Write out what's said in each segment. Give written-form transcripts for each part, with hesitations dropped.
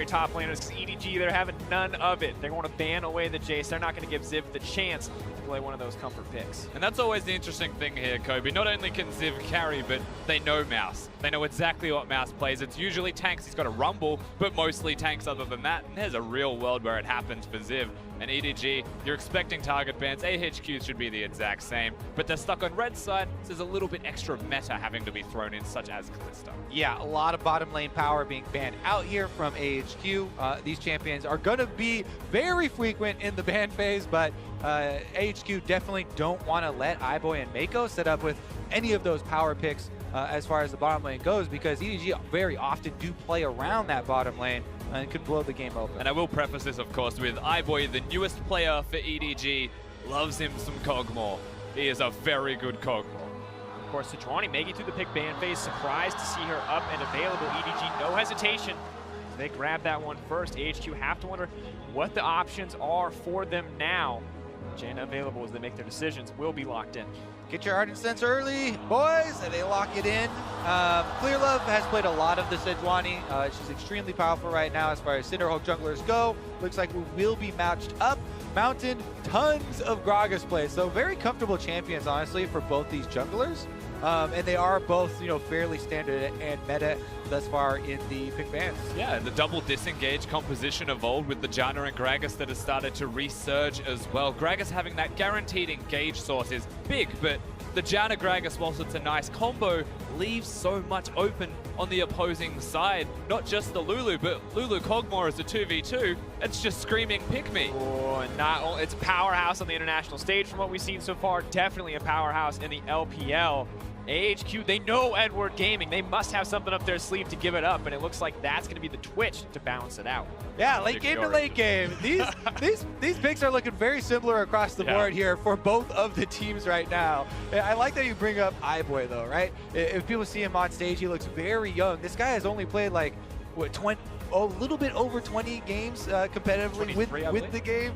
top laners, because EDG, they're having none of it. They're going to ban away the Jace. They're not going to give Ziv the chance to play one of those comfort picks. And that's always the interesting thing here, Kobe. Not only can Ziv carry, but they know Mouse. They know exactly what Mouse plays. It's usually tanks. He's got a rumble, but mostly tanks other than that. And there's a real world where it happens for Ziv. And EDG, you're expecting target bans. AHQs should be the exact same, but they're stuck on red side, so there's a little bit extra meta having to be thrown in, such as Kalista. Yeah, a lot of bottom lane power being banned out here from AHQ. These champions are going to be very frequent in the ban phase, but AHQ definitely don't want to let iBoy and Mako set up with any of those power picks as far as the bottom lane goes, because EDG very often do play around that bottom lane and could blow the game open. And I will preface this, of course, with iBoy, the newest player for EDG, loves him some Kog'Maw. He is a very good Kog'Maw. Of course, Sejuani making through the pick ban phase, surprised to see her up and available. EDG, no hesitation. They grab that one first. AHQ have to wonder what the options are for them now. Jaina available as they make their decisions, will be locked in. Get your Ardent Sense early, boys, and they lock it in. Clearlove has played a lot of the Sejuani. She's extremely powerful right now as far as Cinderhulk junglers go. Looks like we will be matched up. Mountain, tons of Gragas play. So very comfortable champions, honestly, for both these junglers. And they are both, fairly standard and meta thus far in the pick bans. Yeah, and the double disengage composition evolved with the Janna and Gragas that has started to resurge as well. Gragas having that guaranteed engage source is big, but the Janna Gragas, whilst it's a nice combo, leaves so much open on the opposing side. Not just the Lulu, but Lulu Kog'Maw is a 2v2. It's just screaming, pick me. Oh, and it's a powerhouse on the international stage from what we've seen so far. Definitely a powerhouse in the LPL. AHQ, they know Edward Gaming. They must have something up their sleeve to give it up, and it looks like that's going to be the Twitch to balance it out. Yeah, late game to late game. These picks are looking very similar across the board here for both of the teams right now. I like that you bring up iBoy though, right? If people see him on stage, he looks very young. This guy has only played like, what, a little bit over 20 games competitively with the game,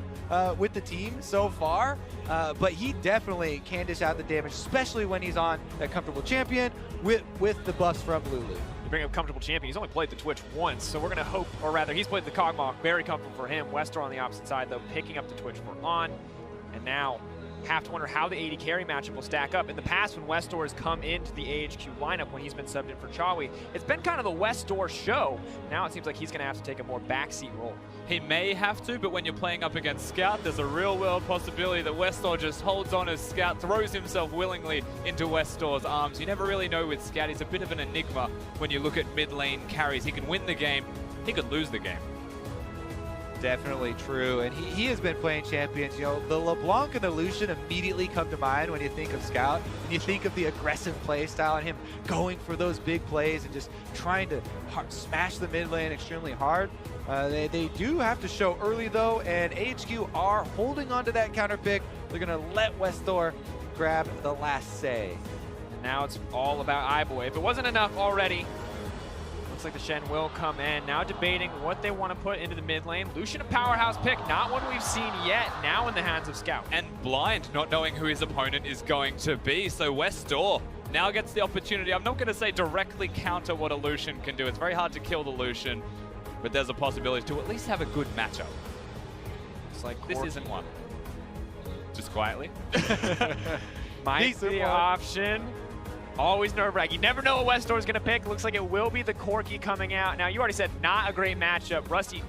with the team so far. But he definitely can dish out the damage, especially when he's on a comfortable champion with the buffs from Lulu. You bring up comfortable champion. He's only played the Twitch once, so we're going to hope, or rather, he's played the Kog'Maw. Very comfortable for him. Westor on the opposite side, though, picking up the Twitch for On. And now have to wonder how the AD carry matchup will stack up. In the past, when Westor has come into the AHQ lineup when he's been subbed in for Chawi, it's been kind of the Westor show. Now it seems like he's going to have to take a more backseat role. He may have to, but when you're playing up against Scout, there's a real-world possibility that Westor just holds on as Scout, throws himself willingly into Westor's arms. You never really know with Scout. He's a bit of an enigma when you look at mid-lane carries. He can win the game. He could lose the game. Definitely true, and he has been playing champions. The LeBlanc and the Lucian immediately come to mind when you think of Scout, and you think of the aggressive play style and him going for those big plays and just trying to smash the mid lane extremely hard. They do have to show early though, and AHQ are holding on to that counter pick. They're gonna let Westor grab the last say. Now it's all about iBoy. If it wasn't enough already, looks like the Shen will come in. Now debating what they want to put into the mid lane. Lucian, a powerhouse pick, not one we've seen yet, now in the hands of Scout. And blind, not knowing who his opponent is going to be. So Westor now gets the opportunity. I'm not going to say directly counter what a Lucian can do. It's very hard to kill the Lucian, but there's a possibility to at least have a good matchup. It's like this isn't one. Just quietly. Might be the option. Always nerve-wracking. You never know what Westor is going to pick. Looks like it will be the Corki coming out. Now, you already said not a great matchup. Rusty,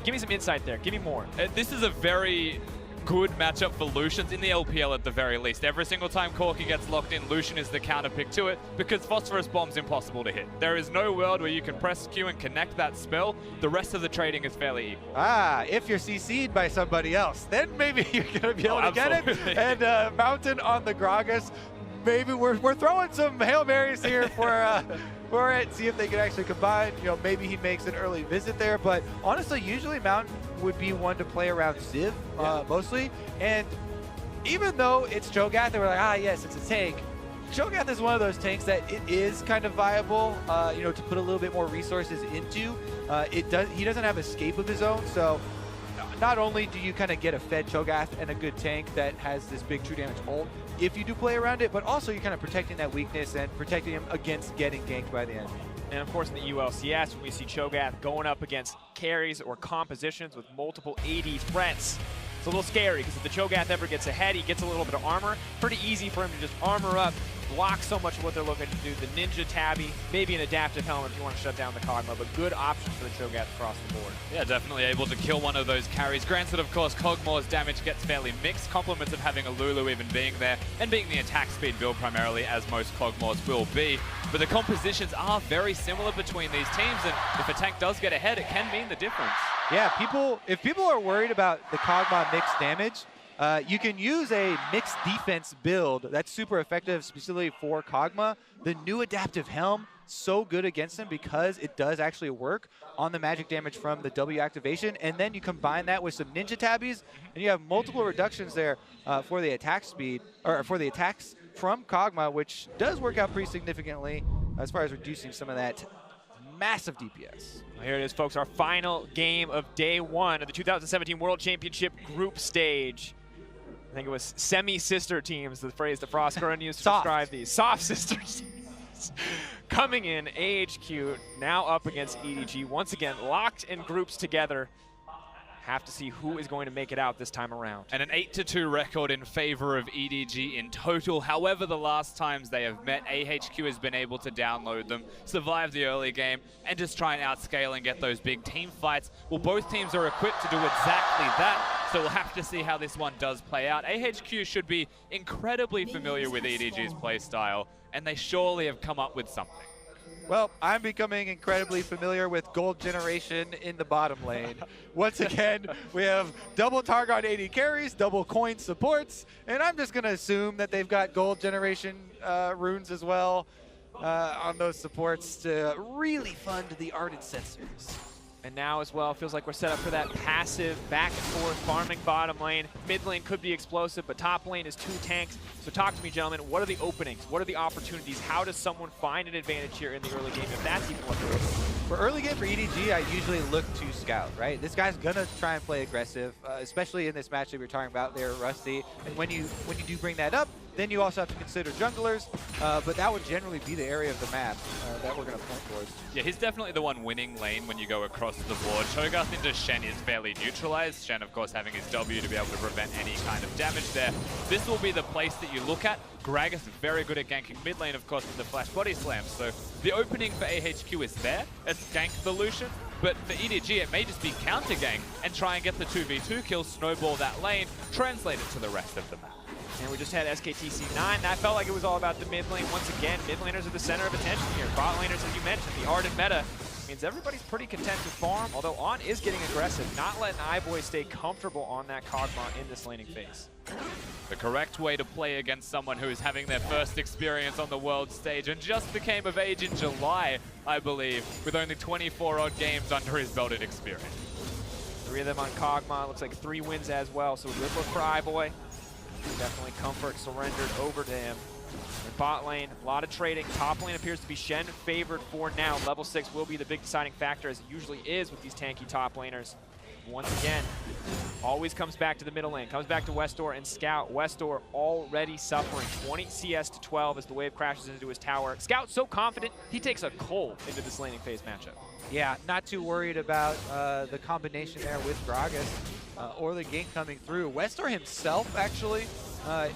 give me some insight there. Give me more. This is a very good matchup for Lucians in the LPL at the very least. Every single time Corki gets locked in, Lucian is the counter pick to it because Phosphorus Bomb's impossible to hit. There is no world where you can press Q and connect that spell. The rest of the trading is fairly equal. If you're CC'd by somebody else, then maybe you're going to be able to get it. And Mountain on the Gragas. Maybe we're throwing some Hail Marys here for it, see if they can actually combine. Maybe he makes an early visit there, but honestly, usually Mountain would be one to play around Ziv mostly. And even though it's Cho'Gath, and we're like, yes, it's a tank. Cho'Gath is one of those tanks that it is kind of viable, to put a little bit more resources into. He doesn't have escape of his own, so not only do you kind of get a fed Cho'Gath and a good tank that has this big true damage ult if you do play around it, but also you're kind of protecting that weakness and protecting him against getting ganked by the enemy. And of course in the ULCS, when we see Cho'Gath going up against carries or compositions with multiple AD threats, it's a little scary because if the Cho'Gath ever gets ahead, he gets a little bit of armor. Pretty easy for him to just armor up, block so much of what they're looking to do. The Ninja Tabby, maybe an adaptive helmet if you want to shut down the Kog'Maw, but good options for the Cho'Gath across the board. Yeah, definitely able to kill one of those carries. Granted, of course, Kog'Maw's damage gets fairly mixed. Compliments of having a Lulu even being there and being the attack speed build primarily, as most Kog'Maws will be. But the compositions are very similar between these teams, and if a tank does get ahead, it can mean the difference. Yeah, if people are worried about the Kog'Maw mixed damage, you can use a mixed defense build that's super effective specifically for Kog'Maw. The new adaptive helm, so good against him because it does actually work on the magic damage from the W activation, and then you combine that with some Ninja Tabbies, and you have multiple reductions there for the attack speed, or for the attacks from Kog'Maw, which does work out pretty significantly as far as reducing some of that massive DPS. Here it is, folks, our final game of day one of the 2017 World Championship group stage. I think it was semi-sister teams, the phrase that Frost Curran used to describe these. Soft sister teams. Coming in, AHQ now up against EDG. Once again, locked in groups together. Have to see who is going to make it out this time around. And an 8-2 record in favor of EDG in total. However, the last times they have met, AHQ has been able to download them, survive the early game, and just try and outscale and get those big team fights. Well, both teams are equipped to do exactly that, so we'll have to see how this one does play out. AHQ should be incredibly familiar with EDG's playstyle, and they surely have come up with something. Well, I'm becoming incredibly familiar with gold generation in the bottom lane. Once again, we have double Targon 80 carries, double coin supports, and I'm just going to assume that they've got gold generation runes as well on those supports to really fund the Ardent Sensors. And now as well, feels like we're set up for that passive back and forth farming bottom lane. Mid lane could be explosive, but top lane is 2 tanks. So talk to me, gentlemen. What are the openings? What are the opportunities? How does someone find an advantage here in the early game, if that's even what they're looking for? For early game for EDG, I usually look to scout, right? This guy's gonna try and play aggressive, especially in this match that we were talking about there, Rusty. And when you do bring that up, then you also have to consider junglers, but that would generally be the area of the map that we're going to point towards. Yeah, he's definitely the one winning lane when you go across the board. Cho'Gath into Shen is fairly neutralized. Shen, of course, having his W to be able to prevent any kind of damage there. This will be the place that you look at. Gragas is very good at ganking mid lane, of course, with the flash body slams. So the opening for AHQ is there. It's gank the Lucian. But for EDG, it may just be counter gank and try and get the 2v2 kill, snowball that lane, translate it to the rest of the map. And we just had SKTC9. That felt like it was all about the mid lane. Once again, mid laners are the center of attention here. Bot laners, as you mentioned, the Ardent meta means everybody's pretty content to farm, although On is getting aggressive, not letting iBoy stay comfortable on that Kog'Maw in this laning phase. The correct way to play against someone who is having their first experience on the world stage and just became of age in July, I believe, with only 24 odd games under his belted experience. 3 of them on Kog'Maw. Looks like 3 wins as well, so a good look for iBoy. Definitely comfort surrendered over to him. In bot lane, a lot of trading. Top lane appears to be Shen favored for now. Level 6 will be the big deciding factor, as it usually is with these tanky top laners. Once again, always comes back to the middle lane. Comes back to Westdoor and Scout. Westdoor already suffering. 20 CS to 12 as the wave crashes into his tower. Scout so confident, he takes a cold into this laning phase matchup. Yeah, not too worried about the combination there with Gragas or the gank coming through. Westdoor himself, actually,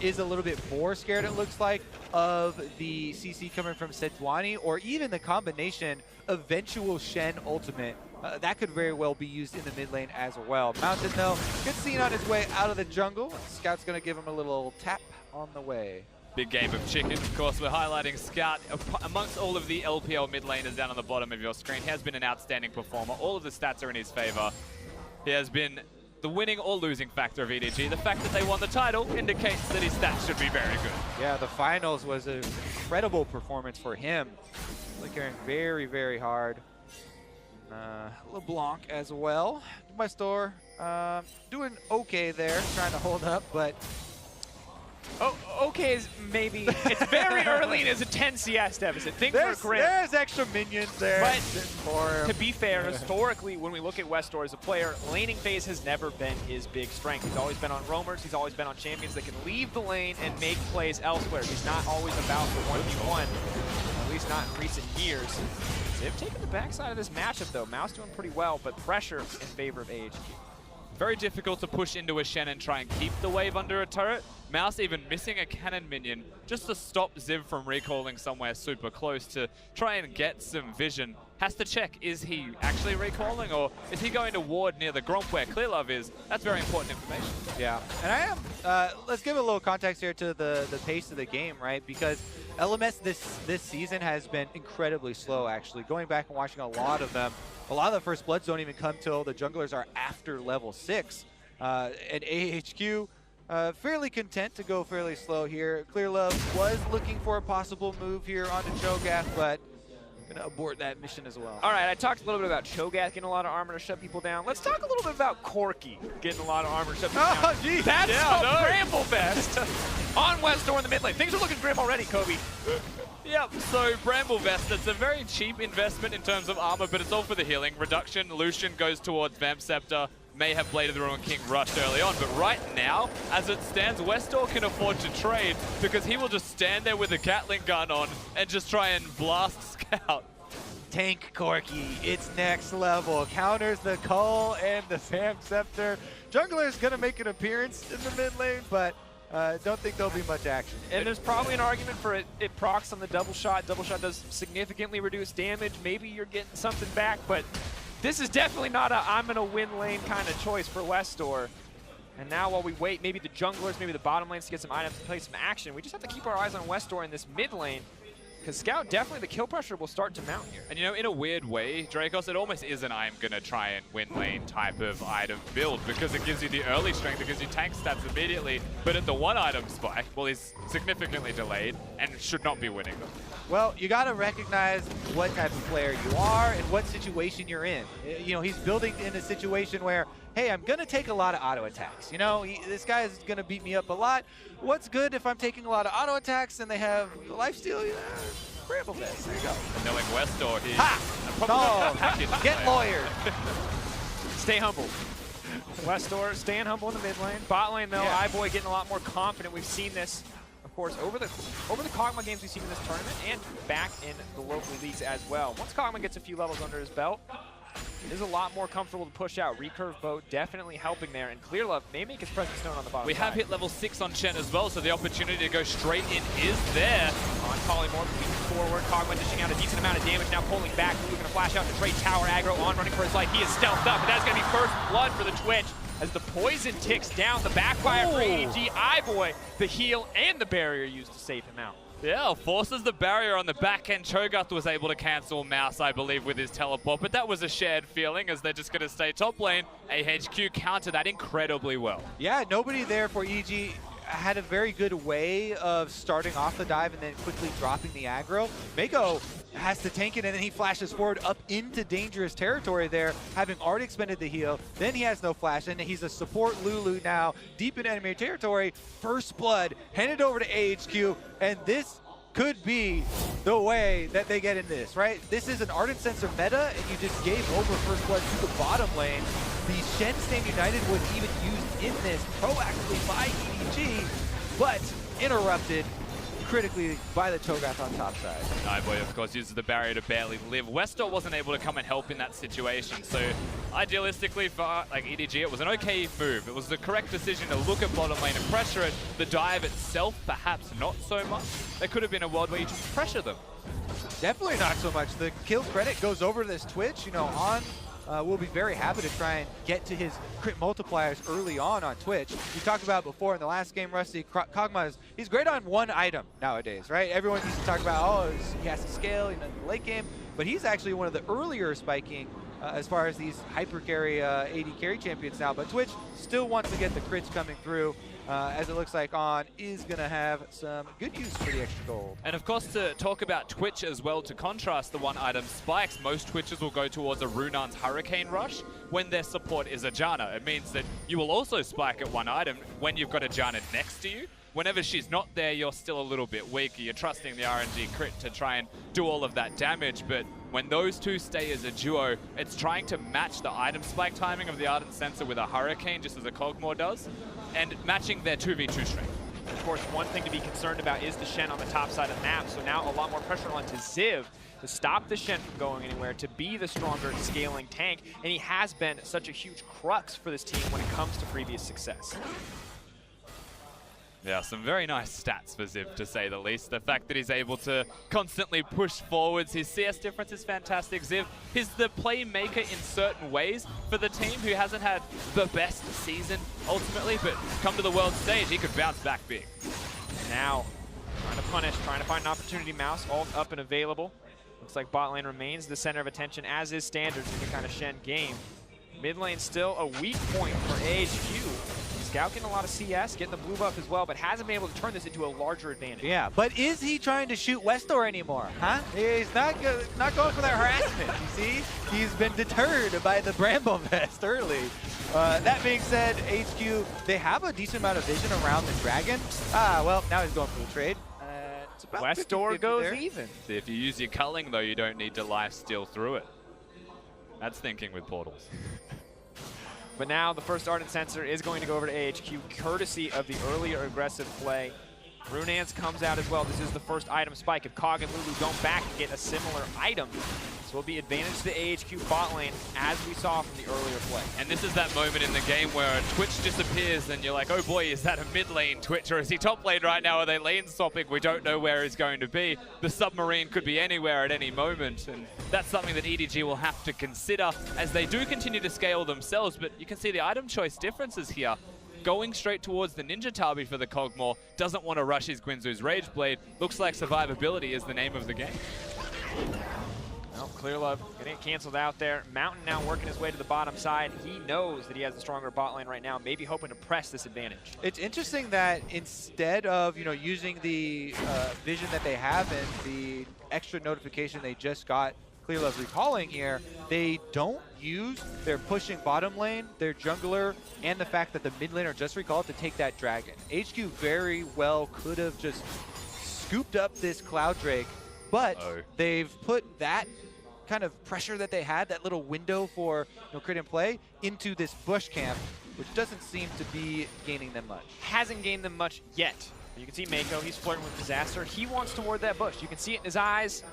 is a little bit more scared, it looks like, of the CC coming from Sejuani, or even the combination eventual Shen ultimate. That could very well be used in the mid lane as well. Mountain, though, good scene on his way out of the jungle. Scout's going to give him a little tap on the way. Big game of chicken, of course. We're highlighting Scout. Amongst all of the LPL mid laners down on the bottom of your screen, he has been an outstanding performer. All of the stats are in his favor. He has been the winning or losing factor of EDG. The fact that they won the title indicates that his stats should be very good. Yeah, the finals was an incredible performance for him. Flickering very, very hard. LeBlanc as well. Westdoor doing okay there, trying to hold up, but Oh, okay is maybe, it's very early and it's a 10 CS deficit. Things are grim. There's extra minions there. But to be fair, historically, when we look at Westdoor as a player, laning phase has never been his big strength. He's always been on roamers, he's always been on champions that can leave the lane and make plays elsewhere. He's not always about the 1v1. At least least not in recent years. Ziv taking the backside of this matchup, though. Mouse doing pretty well, but pressure in favor of AHQ. Very difficult to push into a Shen and try and keep the wave under a turret. Mouse even missing a cannon minion just to stop Ziv from recalling somewhere super close to try and get some vision. Has to check, is he actually recalling, or is he going to ward near the Gromp where Clearlove is? That's very important information. Yeah, and I am, let's give a little context here to the pace of the game, right? Because LMS this season has been incredibly slow, actually. Going back and watching a lot of them, a lot of the first bloods don't even come till the junglers are after level 6. And AHQ, fairly content to go fairly slow here. Clearlove was looking for a possible move here onto Cho'Gath, but gonna abort that mission as well. All right, I talked a little bit about Cho'Gath getting a lot of armor to shut people down. Let's talk a little bit about Corki getting a lot of armor to shut people down. Oh, geez. That's Bramblevest on West Door in the mid lane. Things are looking grim already, Kobe. Yep, so Bramblevest, it's a very cheap investment in terms of armor, but it's all for the healing. Reduction, Lucian goes towards Vamp Scepter, may have Blade of the Ruined King rushed early on, but right now, as it stands, Westdoor can afford to trade because he will just stand there with a Gatling gun on and just try and blast Scout. Tank Corki, it's next level. Counters the Cull and the Vamp Scepter. Jungler's gonna make an appearance in the mid lane, but don't think there'll be much action. And there's probably an argument for it procs on the double shot. Double shot does significantly reduce damage. Maybe you're getting something back, but this is definitely not a I'm gonna win lane kind of choice for Westdoor. And now while we wait, maybe the junglers, maybe the bottom lanes to get some items to play some action, we just have to keep our eyes on Westdoor in this mid lane. Because Scout, definitely the kill pressure will start to mount here. And you know, in a weird way, Dracos, it almost is an I'm gonna try and win lane type of item build because it gives you the early strength, it gives you tank stats immediately, but at the one item spike, well, he's significantly delayed and should not be winning them. Well, you gotta recognize what type of player you are and what situation you're in. You know, he's building in a situation where, hey, I'm gonna take a lot of auto attacks. You know, this guy is gonna beat me up a lot. What's good if I'm taking a lot of auto attacks and they have lifesteal? Yeah, Bramblevest, there you go. And knowing Westdoor, he's get lawyered. Stay humble. Westdoor staying humble in the mid lane. Bot lane though, Yeah. iBoy getting a lot more confident. We've seen this, of course, over the Kog'Maw games we've seen in this tournament and back in the local leagues as well. Once Kog'Maw gets a few levels under his belt, it is a lot more comfortable to push out. Recurve boat definitely helping there, and Clearlove may make his presence known on the bottom We have side. hit level 6 on Chen as well, so the opportunity to go straight in is there. On Polymorph, moving forward, Kog'Maw dishing out a decent amount of damage, now pulling back. Lulu gonna flash out to trade tower aggro on, running for his life. He is stealthed up, and that's gonna be first blood for the Twitch as the poison ticks down. The backfire for AEG, iBoy, the heal and the barrier used to save him out. Yeah, forces the barrier on the back end. Cho'Gath was able to cancel Mouse, I believe, with his teleport, but that was a shared feeling as they're just going to stay top lane. AHQ countered that incredibly well. Yeah, nobody there for EG had a very good way of starting off the dive and then quickly dropping the aggro. Mako has to tank it, and then he flashes forward up into dangerous territory there, having already expended the heal. Then he has no flash, and he's a support Lulu now, deep in enemy territory. First blood, handed over to AHQ, and this could be the way that they get in this, right? This is an Ardent Sensor meta, and you just gave over first blood to the bottom lane. The Shen Stand United was even used in this proactively by EDG, but interrupted critically by the Cho'Gath on top side. iBoy, of course, uses the barrier to barely live. Westdoor wasn't able to come and help in that situation, so idealistically for like EDG, it was an okay move. It was the correct decision to look at bottom lane and pressure it. The dive itself, perhaps not so much. There could have been a world where you just pressure them. Definitely not so much. The kill credit goes over to this Twitch. You know, On will be very happy to try and get to his crit multipliers early on Twitch. We talked about before in the last game, Rusty, Kog'Maw he's great on one item nowadays, right? Everyone used to talk about, oh, he has to scale in the late game, but he's actually one of the earlier spiking as far as these hyper carry AD carry champions now. But Twitch still wants to get the crits coming through. As it looks like On is going to have some good use for the extra gold. And of course, to talk about Twitch as well, to contrast the one item spikes, most Twitches will go towards a Runan's Hurricane Rush when their support is a Janna. It means that you will also spike at one item when you've got a Janna next to you. Whenever she's not there, you're still a little bit weaker. You're trusting the RNG crit to try and do all of that damage, but when those two stay as a duo, it's trying to match the item spike timing of the Ardent Sensor with a Hurricane, just as a Kog'Maw does, and matching their 2v2 strength. Of course, one thing to be concerned about is the Shen on the top side of the map, so now a lot more pressure onto Ziv to stop the Shen from going anywhere, to be the stronger scaling tank, and he has been such a huge crux for this team when it comes to previous success. Yeah, some very nice stats for Ziv, to say the least. The fact that he's able to constantly push forwards, his CS difference is fantastic. Ziv is the playmaker in certain ways for the team, who hasn't had the best season ultimately, but come to the world stage, he could bounce back big. Now, trying to punish, trying to find an opportunity. Mouse all up and available. Looks like bot lane remains the center of attention, as is standard in the kind of Shen game. Mid lane still a weak point for AHQ. Scout getting a lot of CS, getting the blue buff as well, but hasn't been able to turn this into a larger advantage. Yeah, but is he trying to shoot Westor anymore, huh? He's not going for that harassment, you see? He's been deterred by the Bramble Vest early. That being said, HQ, they have a decent amount of vision around the Dragon. Well, now he's going for the trade. It's about Westor 50-50 goes there. even. If you use your culling, though, you don't need to lifesteal through it. That's thinking with portals. But now the first Ardent Sensor is going to go over to AHQ, courtesy of the earlier aggressive play. Runance comes out as well. This is the first item spike. If Kog and Lulu don't back and get a similar item, this will be advantage to the AHQ bot lane, as we saw from the earlier play. And this is that moment in the game where a Twitch disappears and you're like, oh boy, is that a mid lane Twitch, or is he top lane right now? Are they lane swapping? We don't know where he's going to be. The submarine could be anywhere at any moment, and that's something that EDG will have to consider as they do continue to scale themselves, but you can see the item choice differences here. Going straight towards the Ninja Tabi for the Kog'Maw, doesn't want to rush his Guinzoo's Rage Blade. Looks like survivability is the name of the game. Well, Clear Love getting it canceled out there. Mountain now working his way to the bottom side. He knows that he has the stronger bot lane right now, maybe hoping to press this advantage. It's interesting that instead of, using the vision that they have and the extra notification they just got, Clear Love recalling here, they don't use their pushing bottom lane, their jungler, and the fact that the mid laner just recalled to take that dragon. HQ very well could have just scooped up this Cloud Drake, but they've put that kind of pressure that they had, that little window for crit and play, into this bush camp, which doesn't seem to be gaining them much. Hasn't gained them much yet. You can see Mako, he's flirting with disaster. He wants to ward that bush. You can see it in his eyes,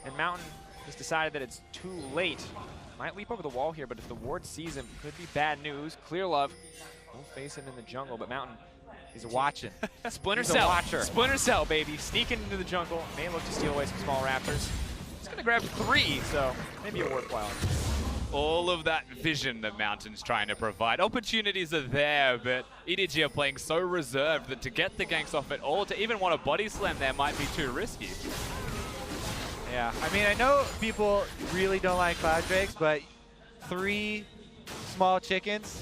and Mountain just decided that it's too late. Might leap over the wall here, but if the ward sees him, could be bad news. Clear Love will face him in the jungle, but Mountain, he's watching. Splinter He's a Cell. watcher. Splinter Cell, baby. Sneaking into the jungle. May look to steal away some small raptors. He's going to grab 3, so maybe a worthwhile. All of that vision that Mountain's trying to provide. Opportunities are there, but EDG are playing so reserved that to get the ganks off at all, to even want a body slam there might be too risky. Yeah, I mean, I know people really don't like Cloud Drakes, but 3 small chickens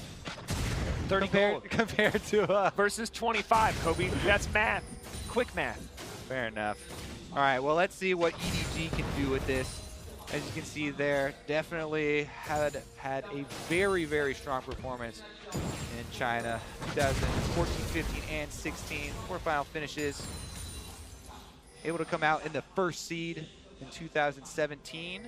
30 compared to versus 25, Kobe. That's math. Quick math. Fair enough. All right, well, let's see what EDG can do with this. As you can see there, definitely had a very, very strong performance in China. 2014, 15, and 16. 4 final finishes. Able to come out in the first seed in 2017.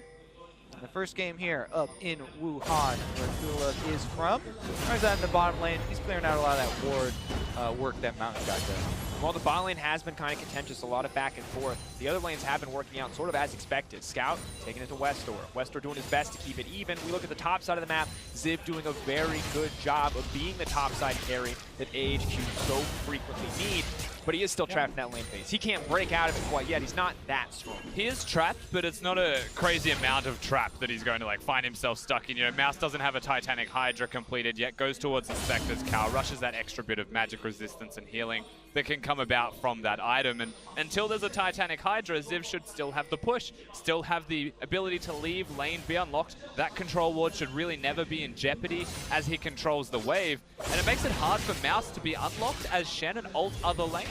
The first game here up in Wuhan, where Clear is from. Runs out in the bottom lane. He's clearing out a lot of that ward work that Mountain got done. Well, the bot lane has been kind of contentious, a lot of back and forth. The other lanes have been working out sort of as expected. Scout taking it to Westor. Westor doing his best to keep it even. We look at the top side of the map. Ziv doing a very good job of being the top side carry that AHQ so frequently need. But he is still trapped in that lane phase. He can't break out of it quite yet. He's not that strong. He is trapped, but it's not a crazy amount of trap that he's going to find himself stuck in. Mouse doesn't have a Titanic Hydra completed yet, goes towards the Spectre's Cow, rushes that extra bit of magic resistance and healing that can come about from that item. And until there's a Titanic Hydra, Ziv should still have the push, still have the ability to leave lane be unlocked. That control ward should really never be in jeopardy as he controls the wave. And it makes it hard for Mouse to be unlocked as Shen and ult other lanes.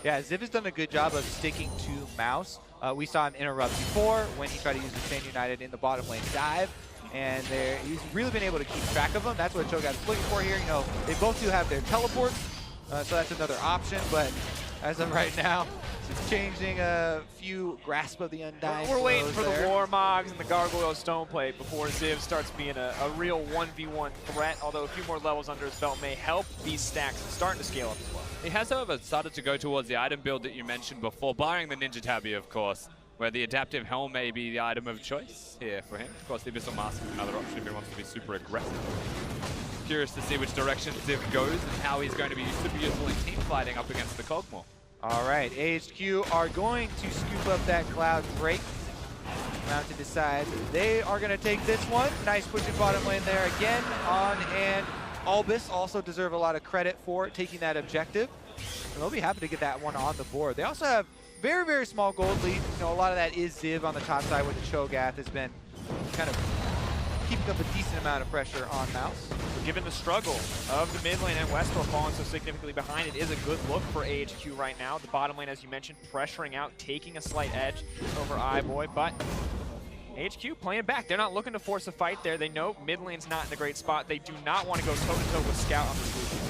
Yeah, Ziv has done a good job of sticking to Mouse. We saw him interrupt before when he tried to use the Shen United in the bottom lane dive. And he's really been able to keep track of them. That's what Cho'Gath's looking for here. They both do have their teleports, so that's another option. But as of right now, Just changing a few Grasp of the Undying. We're waiting for there. the Warmogs and the Gargoyle Stoneplate before Ziv starts being a real 1v1 threat, although a few more levels under his belt may help these stacks starting to scale up as well. He has, however, started to go towards the item build that you mentioned before, barring the Ninja Tabby, of course, where the Adaptive Helm may be the item of choice here for him. Of course, the Abyssal Mask is another option if he wants to be super aggressive. Curious to see which direction Ziv goes and how he's going to be super useful in team fighting up against the Kog'Maw. All right, AHQ are going to scoop up that Cloud break. Mountain decides they are going to take this one. Nice pushing bottom lane there again on hand. Albus also deserve a lot of credit for taking that objective. And they'll be happy to get that one on the board. They also have very, very small gold lead. You know, a lot of that is Ziv on the top side with the Cho'Gath has been kind of keeping up a decent amount of pressure on Mouse. Given the struggle of the mid lane and Westor falling so significantly behind, it is a good look for AHQ right now. The bottom lane, as you mentioned, pressuring out, taking a slight edge over iBoy, but AHQ playing back. They're not looking to force a fight there. They know mid lane's not in a great spot. They do not want to go toe-to-toe with Scout on this Lucian.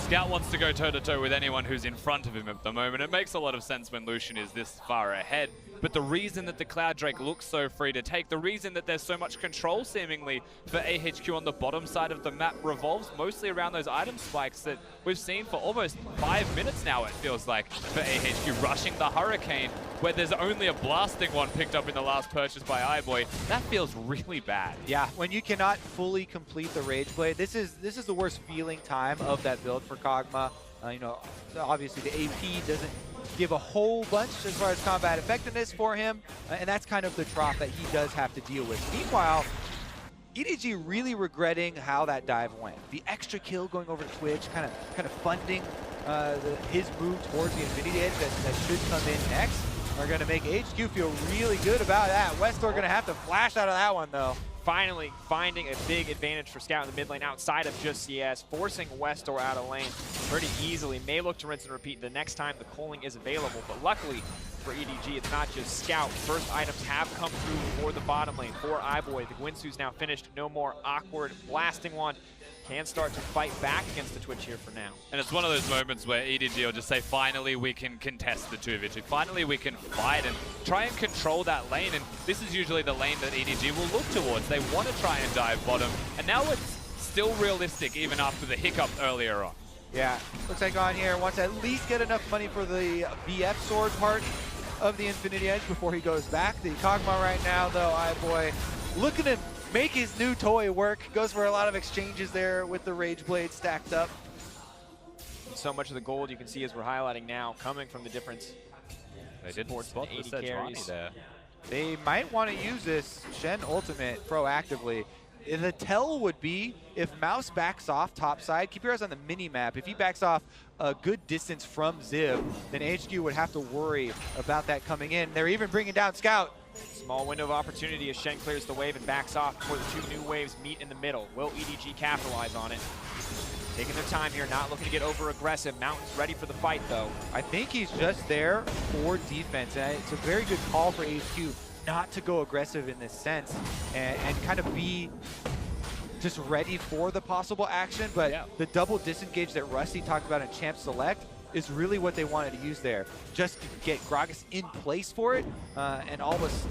Scout wants to go toe-to-toe with anyone who's in front of him at the moment. It makes a lot of sense when Lucian is this far ahead. But the reason that the Cloud Drake looks so free to take, the reason that there's so much control seemingly for AHQ on the bottom side of the map revolves mostly around those item spikes that we've seen for almost 5 minutes now, it feels like, for AHQ, rushing the Hurricane, where there's only a blasting one picked up in the last purchase by iBoy. That feels really bad. Yeah, when you cannot fully complete the Rage Blade, this is the worst feeling time of that build for Kog'Maw. You know, obviously the AP doesn't give a whole bunch as far as combat effectiveness for him, and that's kind of the trough that he does have to deal with. Meanwhile, EDG really regretting how that dive went. The extra kill going over to Twitch, kind of funding his move towards the Infinity Edge that should come in next, are going to make HQ feel really good about that. Westor going to have to flash out of that one, though. Finally finding a big advantage for Scout in the mid lane outside of just CS, forcing Westor out of lane pretty easily. May look to rinse and repeat the next time the culling is available, but luckily for EDG, it's not just Scout. First items have come through for the bottom lane. For iBoy, the Gwinsu's now finished. No more awkward blasting one. Can start to fight back against the Twitch here for now. And it's one of those moments where EDG will just say, finally we can contest the 2v2. Finally we can fight and try and control that lane. And this is usually the lane that EDG will look towards. They want to try and dive bottom. And now it's still realistic even after the hiccup earlier on. Yeah, looks like on here wants to at least get enough money for the VF sword part of the Infinity Edge before he goes back. The Kog'Maw right now, though, iBoy looking to make his new toy work. Goes for a lot of exchanges there with the Rage Blade stacked up. And so much of the gold you can see as we're highlighting now coming from the difference. They didn't spot the Sejuani there. They might want to use this Shen ultimate proactively. The tell would be if Mouse backs off topside, keep your eyes on the mini-map. If he backs off a good distance from Ziv, then HQ would have to worry about that coming in. They're even bringing down Scout. Small window of opportunity as Shen clears the wave and backs off before the two new waves meet in the middle. Will EDG capitalize on it? Taking their time here, not looking to get over aggressive. Mountain's ready for the fight though. I think he's just there for defense, and it's a very good call for HQ not to go aggressive in this sense and kind of be just ready for the possible action. But yeah, the double disengage that Rusty talked about in Champ Select is really what they wanted to use there, just to get Gragas in place for it, and Albus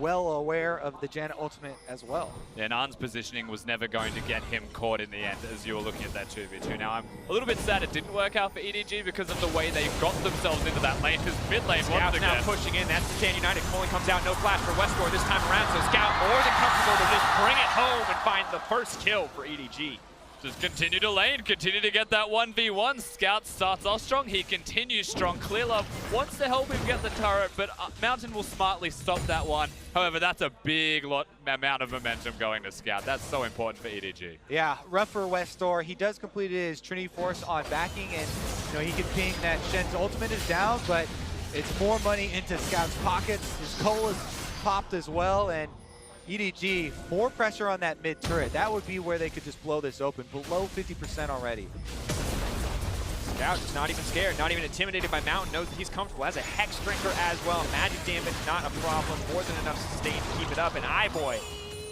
well aware of the Janet ultimate as well. Yeah, Narn's positioning was never going to get him caught in the end as you were looking at that 2v2. Now, I'm a little bit sad it didn't work out for EDG because of the way they got themselves into that lane. His mid lane once again. Now pushing in, that's the Tan United. Culling comes out, no flash for Westor this time around, so Scout more than comfortable to just bring it home and find the first kill for EDG. Just continue to lane, continue to get that 1v1. Scout starts off strong, he continues strong. Clearlove wants to help him get the turret, but Mountain will smartly stop that one. However, that's a big amount of momentum going to Scout. That's so important for EDG. Yeah, rough for Westor. He does complete his Trinity Force on backing, and you know he can ping that Shen's ultimate is down, but it's more money into Scout's pockets. His Cole is popped as well, and EDG, more pressure on that mid turret. That would be where they could just blow this open. Below 50% already. Scout just not even scared, not even intimidated by Mountain. Knows that he's comfortable. Has a Hex Drinker as well. Magic damage, not a problem. More than enough sustain to keep it up. And iBoy,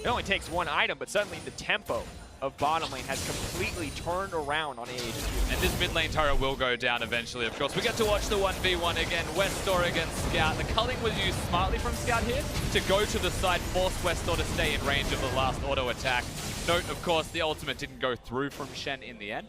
it only takes one item, but suddenly the tempo of bottom lane has completely turned around on AHQ. And this mid lane turret will go down eventually, of course. We get to watch the 1v1 again. Westor against Scout. The culling was used smartly from Scout here to go to the side, force Westor to stay in range of the last auto attack. Note, of course, the ultimate didn't go through from Shen in the end.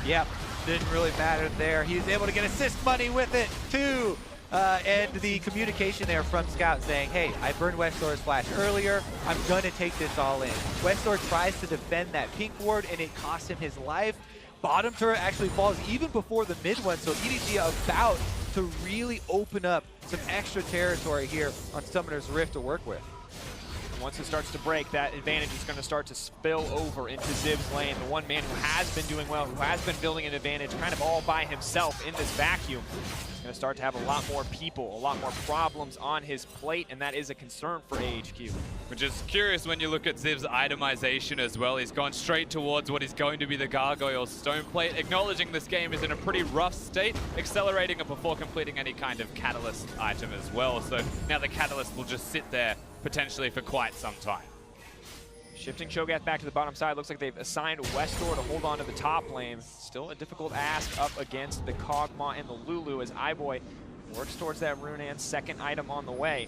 Yep, didn't really matter there. He was able to get assist money with it, too. And the communication there from Scout saying, hey, I burned Westor's flash earlier. I'm going to take this all in. Westor tries to defend that pink ward, and it costs him his life. Bottom turret actually falls even before the mid one, so EDG about to really open up some extra territory here on Summoner's Rift to work with. Once it starts to break, that advantage is going to start to spill over into Ziv's lane. The one man who has been doing well, who has been building an advantage kind of all by himself in this vacuum, is going to start to have a lot more people, a lot more problems on his plate, and that is a concern for AHQ. Which is curious when you look at Ziv's itemization as well. He's gone straight towards what is going to be the Gargoyle Stone Plate, acknowledging this game is in a pretty rough state, accelerating it before completing any kind of Catalyst item as well. So now the Catalyst will just sit there potentially for quite some time. Shifting Cho'Gath back to the bottom side. Looks like they've assigned Westor to hold on to the top lane. Still a difficult ask up against the Kog'Maw and the Lulu as iBoy works towards that rune and second item on the way.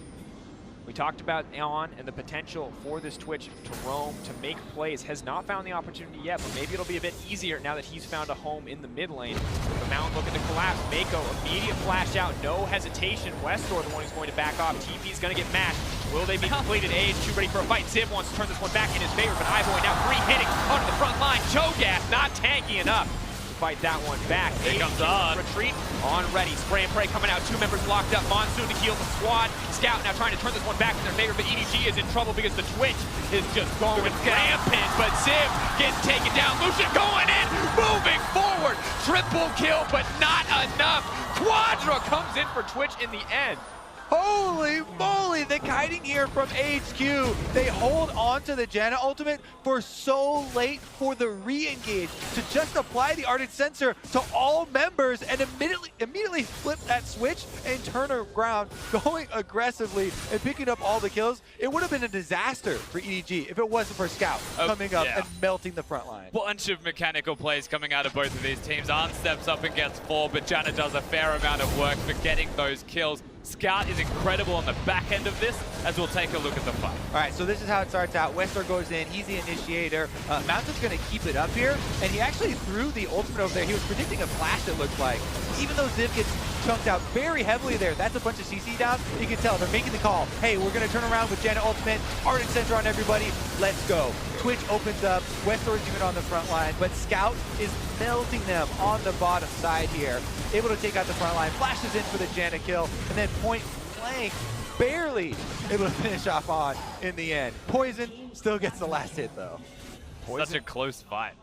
We talked about On and the potential for this Twitch to roam, to make plays. Has not found the opportunity yet, but maybe it'll be a bit easier now that he's found a home in the mid lane. The Mountain looking to collapse. Mako, immediate flash out, no hesitation. Westor, the one who's going to back off. TP's going to get mashed. Will they be completed? AHQ ready for a fight. Ziv wants to turn this one back in his favor, but iBoy now free hitting onto the front line. Cho'Gath not tanky enough to fight that one back. Here comes On. Retreat on ready. Spray and pray coming out. Two members locked up. Monsoon to heal the squad. Scout now trying to turn this one back in their favor, but EDG is in trouble because the Twitch is just going rampant. But Ziv gets taken down. Lucian going in, moving forward. Triple kill, but not enough. Quadra comes in for Twitch in the end. Holy moly, the kiting here from HQ. They hold on to the Janna ultimate for so late for the re-engage to just apply the Ardent Sensor to all members and immediately flip that switch and turn around, going aggressively and picking up all the kills. It would have been a disaster for EDG if it wasn't for Scout coming up and melting the front line. Bunch of mechanical plays coming out of both of these teams. Arn steps up and gets 4, but Janna does a fair amount of work for getting those kills. Scout is incredible on the back end of this, as we'll take a look at the fight. All right, so this is how it starts out. Westor goes in, he's the initiator. Mountain's gonna keep it up here, and he actually threw the ultimate over there. He was predicting a flash, it looked like. Even though Ziv gets chunked out very heavily there, that's a bunch of CC down. You can tell they're making the call. Hey, we're gonna turn around with Janna ultimate, Ardent Sensor on everybody, let's go. Twitch opens up, Westor is even on the front line, but Scout is melting them on the bottom side here. Able to take out the front line, flashes in for the Janna kill, and then point blank, barely able to finish off On in the end. Poison still gets the last hit though. Such a close fight.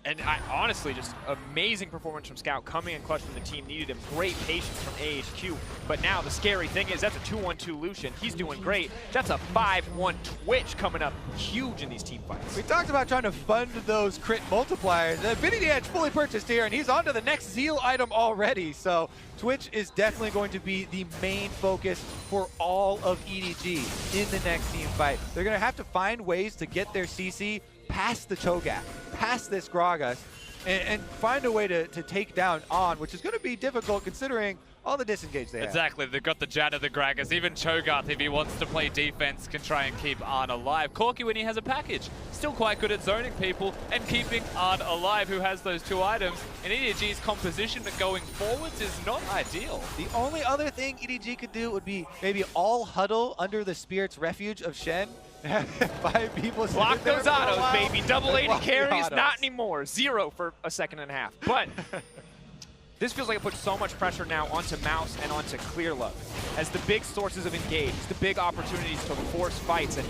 And honestly, just amazing performance from Scout, coming in clutch from the team, needed him. Great patience from AHQ. But now the scary thing is that's a 2-1-2 Lucian. He's doing great. That's a 5-1 Twitch coming up huge in these team fights. We talked about trying to fund those crit multipliers. Infinity Edge fully purchased here, and he's on to the next Zeal item already. So Twitch is definitely going to be the main focus for all of EDG in the next team fight. They're going to have to find ways to get their CC past the Cho'Gath, past this Gragas, and find a way to take down On, which is going to be difficult considering all the disengage they have. Exactly, they've got the Janna, the Gragas, even Cho'Gath, if he wants to play defense, can try and keep Arn alive. Corki, when he has a package, still quite good at zoning people and keeping Arn alive, who has those 2 items. And EDG's composition going forwards is not ideal. The only other thing EDG could do would be maybe all huddle under the Spirit's Refuge of Shen. 5 people. Block those autos, baby. Double 80 carries, autos. not anymore. 0 for a second and a half. But this feels like it puts so much pressure now onto Mouse and onto Clearlove as the big sources of engage, the big opportunities to force fights. And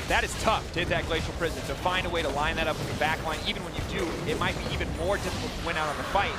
that is tough to hit that Glacial Prison, to find a way to line that up with the back line. Even when you do, it might be even more difficult to win out on the fight.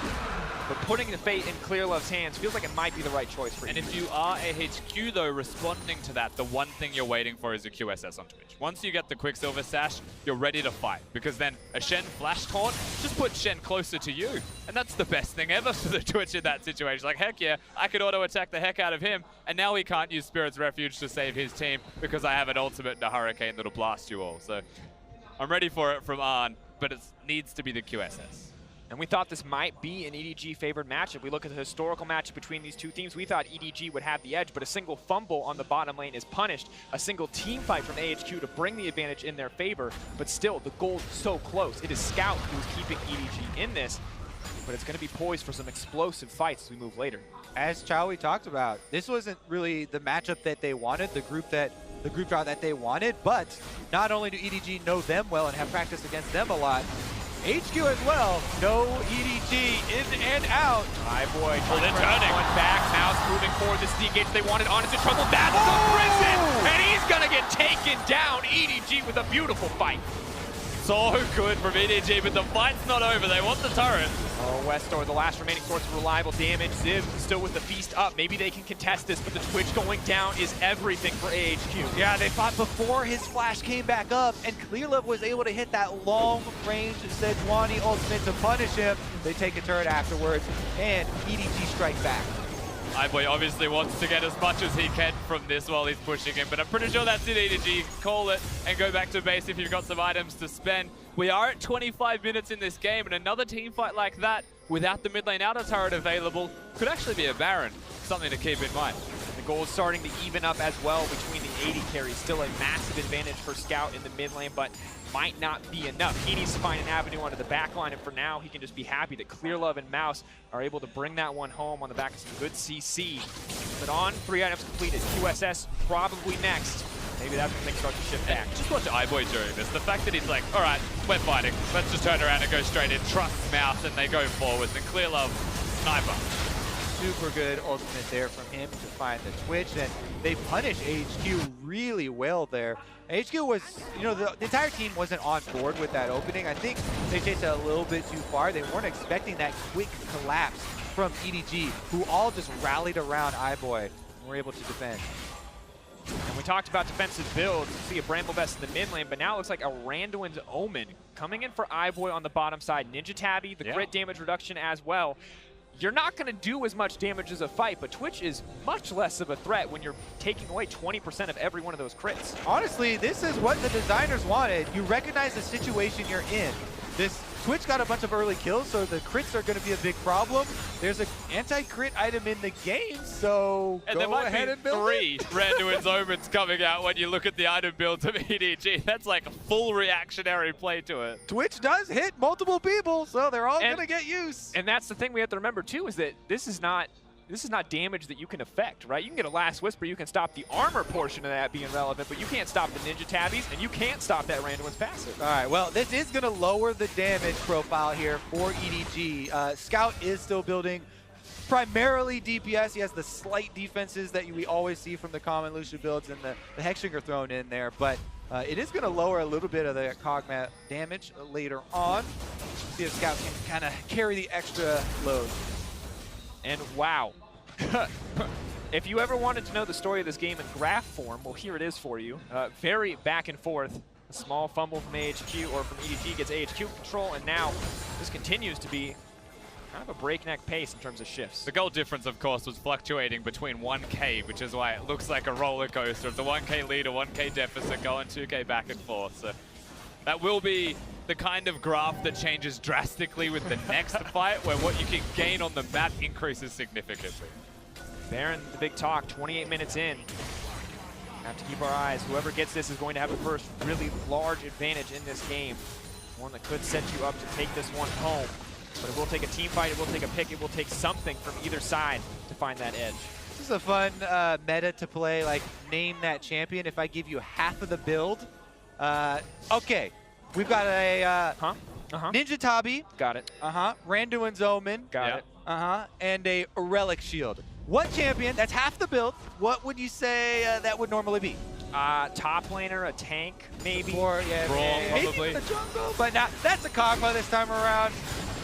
But putting the fate in Clearlove's hands feels like it might be the right choice for you. And if you are a HQ, though, responding to that, the one thing you're waiting for is a QSS on Twitch. Once you get the Quicksilver Sash, you're ready to fight. Because then a Shen Flash Taunt just puts Shen closer to you. And that's the best thing ever for the Twitch in that situation. Like, heck yeah, I could auto-attack the heck out of him, and now he can't use Spirit's Refuge to save his team because I have an ultimate and a Hurricane that'll blast you all. So I'm ready for it from Arn, but it needs to be the QSS. And we thought this might be an EDG favored matchup. We look at the historical matchup between these two teams. We thought EDG would have the edge, but a single fumble on the bottom lane is punished. A single team fight from AHQ to bring the advantage in their favor, but still, the goal's so close. It is Scout who's keeping EDG in this, but it's going to be poised for some explosive fights as we move later. As Chowie talked about, this wasn't really the matchup that they wanted, the group draw that they wanted, but not only do EDG know them well and have practiced against them a lot, HQ as well, no EDG in and out. Boy, they're turning. One back, Mouse moving forward. This is the engage they wanted. On into trouble. That's the prison, and he's gonna get taken down. EDG with a beautiful fight. So good from EDG, but the fight's not over. They want the turret. Oh, Westor, the last remaining source of reliable damage. Ziv still with the feast up. Maybe they can contest this, but the Twitch going down is everything for AHQ. Yeah, they fought before his flash came back up, and Clearlove was able to hit that long-range Sejuani ultimate to punish him. They take a turret afterwards, and EDG strike back. iBoy obviously wants to get as much as he can from this while he's pushing him, but I'm pretty sure that's it, EDG. Call it and go back to base if you've got some items to spend. We are at 25 minutes in this game, and another team fight like that without the mid lane outer turret available could actually be a Baron. Something to keep in mind. The goal is starting to even up as well between the 80 carries. Still a massive advantage for Scout in the mid lane, but might not be enough. He needs to find an avenue onto the back line, and for now, he can just be happy that Clearlove and Mouse are able to bring that one home on the back of some good CC. But on 3 items completed, QSS probably next. Maybe that's when things start to shift back. Just watch iBoy during this. The fact that he's like, all right, we're fighting. Let's just turn around and go straight in. Trust Mouse, and they go forwards. And Clearlove, sniper. Super good ultimate there from him to find the Twitch, and they punish HQ really well there. HQ was, you know, the entire team wasn't on board with that opening. I think they chased it a little bit too far. They weren't expecting that quick collapse from EDG, who all just rallied around iBoy and were able to defend. And we talked about defensive builds. You see a Bramble Vest in the mid lane, but now it looks like a Randuin's Omen coming in for iBoy on the bottom side. Ninja Tabby, the crit damage reduction as well. You're not going to do as much damage as a fight, but Twitch is much less of a threat when you're taking away 20% of every one of those crits. Honestly, this is what the designers wanted. You recognize the situation you're in. This Twitch got a bunch of early kills, so the crits are going to be a big problem. There's an anti-crit item in the game, so and go there might ahead be and build 3 Randuin's Omens coming out when you look at the item builds of EDG. That's like a full reactionary play to it. Twitch does hit multiple people, so they're all going to get use. And that's the thing we have to remember too, is that this is not damage that you can affect, right? You can get a Last Whisper, you can stop the armor portion of that being relevant, but you can't stop the Ninja Tabbies, and you can't stop that Randuin's passive. All right, well, this is going to lower the damage profile here for EDG. Scout is still building primarily DPS. He has the slight defenses that we always see from the common Lucio builds and the Hexbringer thrown in there, but it is going to lower a little bit of the Cogmat damage later on. See if Scout can kind of carry the extra load. And wow. If you ever wanted to know the story of this game in graph form, well, here it is for you. Very back and forth. A small fumble from AHQ or from EDG gets AHQ control, and now this continues to be kind of a breakneck pace in terms of shifts. The goal difference, of course, was fluctuating between 1K, which is why it looks like a roller coaster of the 1K lead or 1K deficit going 2K back and forth. So that will be the kind of graph that changes drastically with the next fight, where what you can gain on the map increases significantly. Baron, the big talk, 28 minutes in. Have to keep our eyes. Whoever gets this is going to have the first really large advantage in this game. One that could set you up to take this one home. But it will take a team fight, it will take a pick, it will take something from either side to find that edge. This is a fun meta to play, like name that champion. If I give you half of the build, okay. We've got a Ninja Tabby. Got it. Randuin's Omen. Got it. And a Relic Shield. What champion, that's half the build, what would you say that would normally be? Top laner, a tank, maybe. Or, maybe the jungle, but not, that's a Kog'Maw this time around.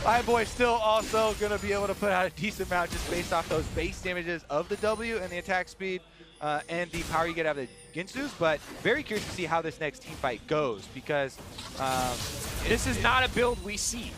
iBoy still also going to be able to put out a decent amount just based off those base damages of the W and the attack speed and the power you get out of the Ginsus, but very curious to see how this next team fight goes, because this is not a build we see.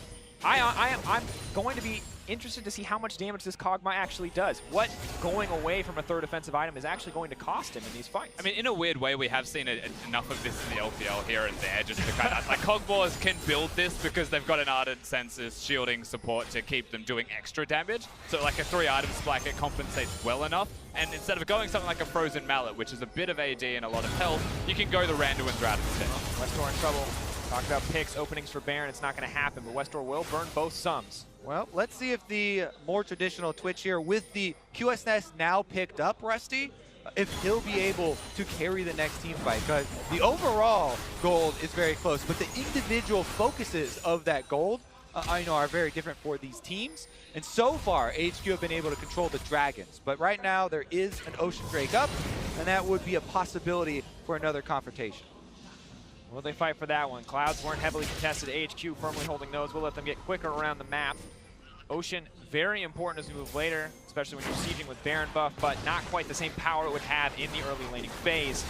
I'm going to be interested to see how much damage this Kog'Maw actually does. What going away from a third offensive item is actually going to cost him in these fights. I mean, in a weird way, we have seen enough of this in the LPL here and there, just to kind of, like, Kog'Maws can build this because they've got an Ardent Senses shielding support to keep them doing extra damage. So like a 3-item spike, it compensates well enough. And instead of going something like a Frozen Mallet, which is a bit of AD and a lot of health, you can go the Randuin's route instead. Westdoor in trouble. Talked about picks, openings for Baron. It's not going to happen, but Westdoor will burn both sums. Well, let's see if the more traditional Twitch here with the QSS now picked up, Rusty, if he'll be able to carry the next team fight. Because the overall gold is very close, but the individual focuses of that gold I know are very different for these teams. And so far, HQ have been able to control the Dragons. But right now, there is an Ocean Drake up, and that would be a possibility for another confrontation. Will they fight for that one? Clouds weren't heavily contested. HQ firmly holding those. We'll let them get quicker around the map. Ocean, very important as we move later, especially when you're sieging with Baron buff, but not quite the same power it would have in the early laning phase.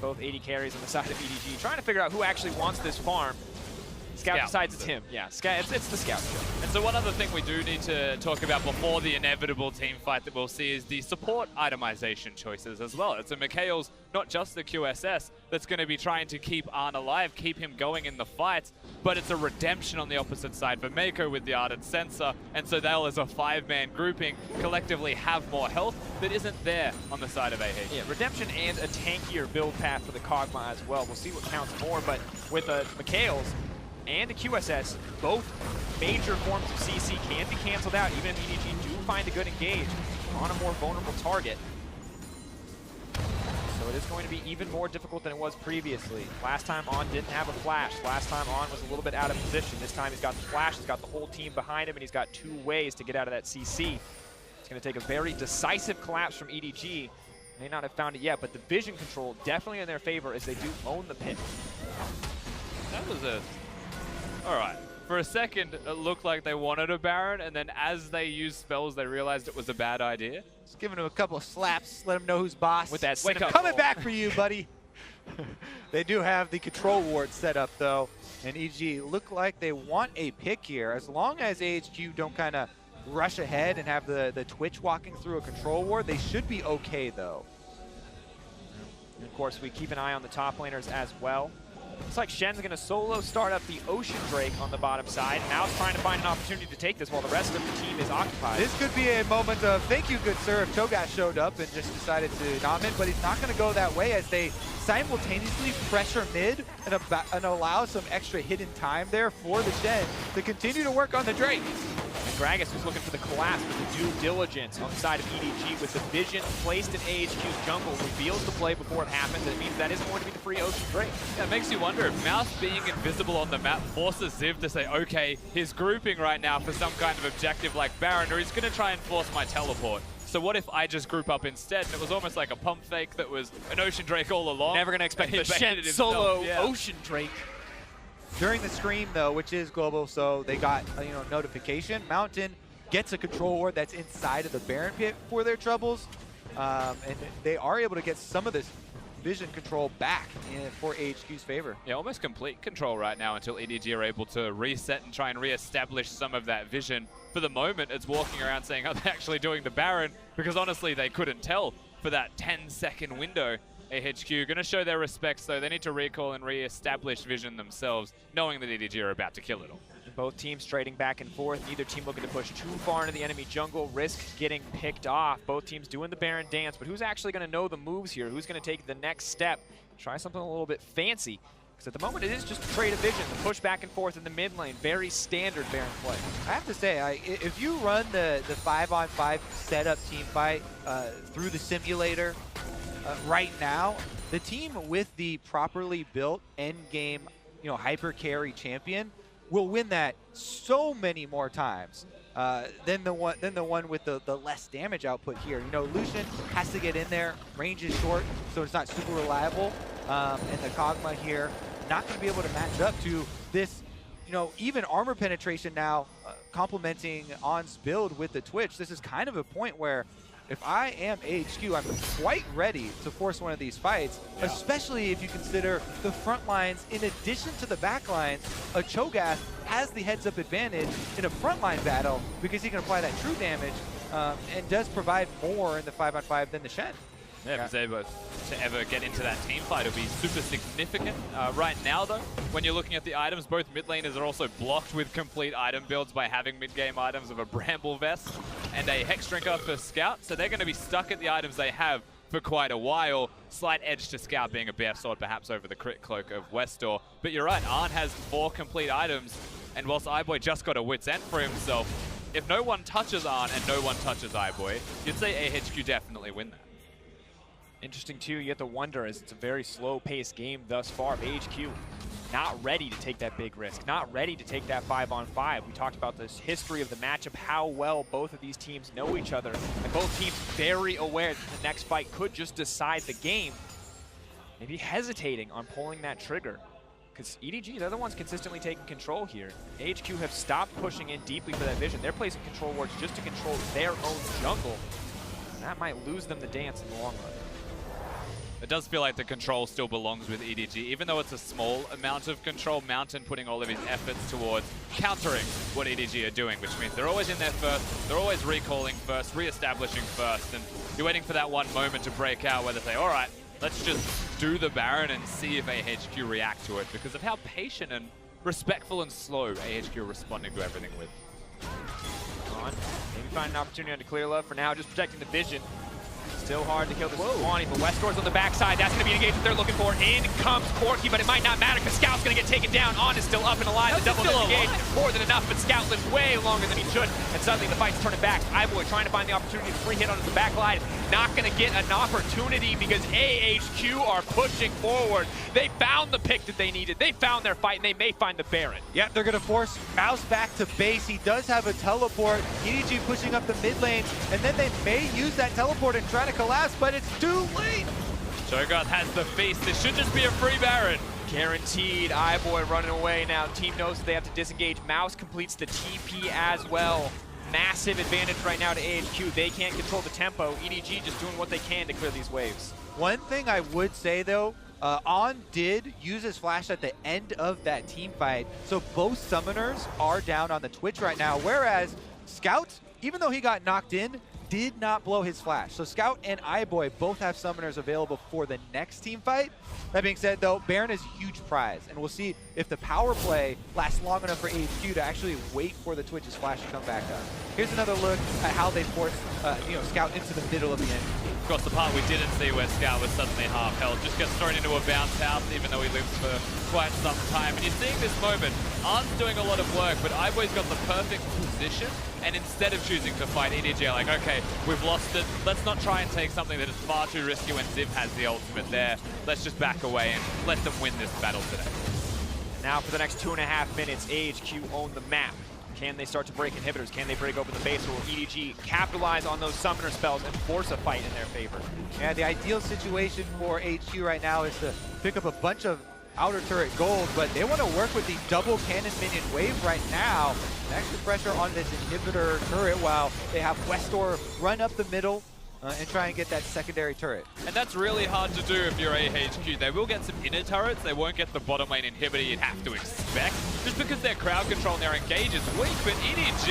Both AD carries on the side of EDG, trying to figure out who actually wants this farm. Scout decides it's him. Yeah, it's the Scout. And so one other thing we do need to talk about before the inevitable team fight that we'll see is the support itemization choices as well. It's a Macau's, not just the QSS, that's going to be trying to keep Arn alive, keep him going in the fights, but it's a redemption on the opposite side for Mako with the Ardent Sensor, and so they'll, as a 5-man grouping, collectively have more health that isn't there on the side of AH. Yeah, redemption and a tankier build path for the Kog'Maw as well. We'll see what counts more, but with Macau's and the QSS, both major forms of CC can be canceled out, even if EDG do find a good engage on a more vulnerable target. So it is going to be even more difficult than it was previously. Last time On didn't have a flash. Last time On was a little bit out of position. This time he's got the flash, he's got the whole team behind him, and he's got 2 ways to get out of that CC. It's going to take a very decisive collapse from EDG. May not have found it yet, but the vision control definitely in their favor as they do own the pit. That was a... All right. For a second, it looked like they wanted a Baron, and then as they used spells, they realized it was a bad idea. Just giving him a couple of slaps, let him know who's boss. With that Wake up. Coming back for you, buddy. They do have the control ward set up, though, and EG look like they want a pick here. As long as AHQ don't kind of rush ahead and have the Twitch walking through a control ward, they should be okay, though. And of course, we keep an eye on the top laners as well. Looks like Shen's going to solo start up the Ocean Drake on the bottom side. Now it's trying to find an opportunity to take this while the rest of the team is occupied. This could be a moment of thank you, good sir, if Cho'Gath showed up and just decided to dominate, but he's not going to go that way as they simultaneously pressure mid and allow some extra hidden time there for the Shen to continue to work on the Drake. And Gragas was looking for the collapse with the due diligence on the side of EDG with the vision placed in AHQ's jungle, reveals the play before it happens, and it means that is going to be the free Ocean Drake. Yeah, it makes you wonder if Mouse being invisible on the map forces Ziv to say, okay, he's grouping right now for some kind of objective like Baron, or he's going to try and force my teleport. So what if I just group up instead? And it was almost like a pump fake that was an Ocean Drake all along. Never going to expect the Shen solo Ocean Drake. During the stream, though, which is global, so they got notification. Mountain gets a control ward that's inside of the Baron pit for their troubles, and they are able to get some of this vision control back for AHQ's favor. Yeah, almost complete control right now until EDG are able to reset and try and re-establish some of that vision. For the moment, it's walking around saying, are they actually doing the Baron? Because honestly, they couldn't tell for that 10-second window. AHQ going to show their respects, though. They need to recall and re-establish vision themselves, knowing that EDG are about to kill it all. Both teams trading back and forth. Neither team looking to push too far into the enemy jungle, risk getting picked off. Both teams doing the Baron dance, but who's actually going to know the moves here? Who's going to take the next step? Try something a little bit fancy. Because at the moment, it is just a trade of vision. The push back and forth in the mid lane. Very standard Baron play. I have to say, if you run the 5-on-5 setup team fight through the simulator right now, the team with the properly built end game, hyper carry champion will win that so many more times than the one with the less damage output here. Lucian has to get in there. Range is short, so it's not super reliable. And the Kog'Maw here not going to be able to match up to this, even armor penetration now complementing On's build with the Twitch. This is kind of a point where if I am AHQ, I'm quite ready to force one of these fights, especially if you consider the front lines. In addition to the back lines, a Cho'Gath has the heads-up advantage in a frontline battle because he can apply that true damage and does provide more in the 5-on-5 than the Shen. Yeah, if he's able to ever get into that team fight, it'll be super significant. Right now, though, when you're looking at the items, both mid laners are also blocked with complete item builds by having mid-game items of a Bramble Vest and a Hex Drinker for Scout, so they're going to be stuck at the items they have for quite a while. Slight edge to Scout being a BF Sword perhaps over the crit cloak of Westor. But you're right, Arn has 4 complete items, and whilst iBoy just got a Wit's End for himself, if no one touches Arn and no one touches iBoy, you'd say AHQ definitely win that. Interesting too, you have to wonder, as it's a very slow-paced game thus far, AHQ not ready to take that big risk, not ready to take that 5-on-5. We talked about this history of the matchup, how well both of these teams know each other, and both teams very aware that the next fight could just decide the game. Maybe hesitating on pulling that trigger, because EDG, they're the ones consistently taking control here. AHQ have stopped pushing in deeply for that vision. They're placing control wards just to control their own jungle, and that might lose them the dance in the long run. It does feel like the control still belongs with EDG, even though it's a small amount of control. Mountain putting all of his efforts towards countering what EDG are doing, which means they're always in there first, they're always recalling first, re-establishing first, and you're waiting for that one moment to break out where they say, all right, let's just do the Baron and see if AHQ react to it, because of how patient and respectful and slow AHQ are responding to everything with. Maybe find an opportunity on to clear love. For now, just protecting the vision. Still hard to kill this Swanee, but Westor's on the backside. That's going to be an engagement they're looking for. In comes Corki, but it might not matter because Scout's going to get taken down. On is still up and alive. The double disengage, more than enough, but Scout lives way longer than he should. And suddenly the fight's turning back. iBoy trying to find the opportunity to free hit onto the back line. Not going to get an opportunity because AHQ are pushing forward. They found the pick that they needed. They found their fight, and they may find the Baron. Yeah, they're going to force Mouse back to base. He does have a teleport. EDG pushing up the mid lane, and then they may use that teleport and try to collapse, but it's too late. Cho'Gath has the feast. This should just be a free Baron. Guaranteed. iBoy running away now. Team knows that they have to disengage. Mouse completes the TP as well. Massive advantage right now to AHQ. They can't control the tempo. EDG just doing what they can to clear these waves. One thing I would say though, On did use his flash at the end of that team fight, so both summoners are down on the Twitch right now, whereas Scout, even though he got knocked in, did not blow his flash. So Scout and iBoy both have summoners available for the next team fight. That being said though, Baron is a huge prize, and we'll see if the power play lasts long enough for AHQ to actually wait for the Twitch's flash to come back up. Here's another look at how they force Scout into the middle of the end. Of course, the part we didn't see where Scout was suddenly half health just gets thrown into a bounce house, even though he lives for quite some time. And you're seeing this moment, Arn's doing a lot of work, but iBoy's got the perfect position, and instead of choosing to fight, EDG are like, okay, we've lost it, let's not try and take something that is far too risky when Ziv has the ultimate there. Let's just back away and let them win this battle today. Now for the next 2.5 minutes, AHQ own the map. Can they start to break inhibitors? Can they break open the base, or will EDG capitalize on those summoner spells and force a fight in their favor? Yeah, the ideal situation for HQ right now is to pick up a bunch of outer turret gold, but they want to work with the double cannon minion wave right now. And extra pressure on this inhibitor turret while they have Westor run up the middle and try and get that secondary turret. And that's really hard to do if you're AHQ. They will get some inner turrets, they won't get the bottom lane inhibitor you'd have to expect, just because their crowd control and their engage is weak, but EDG,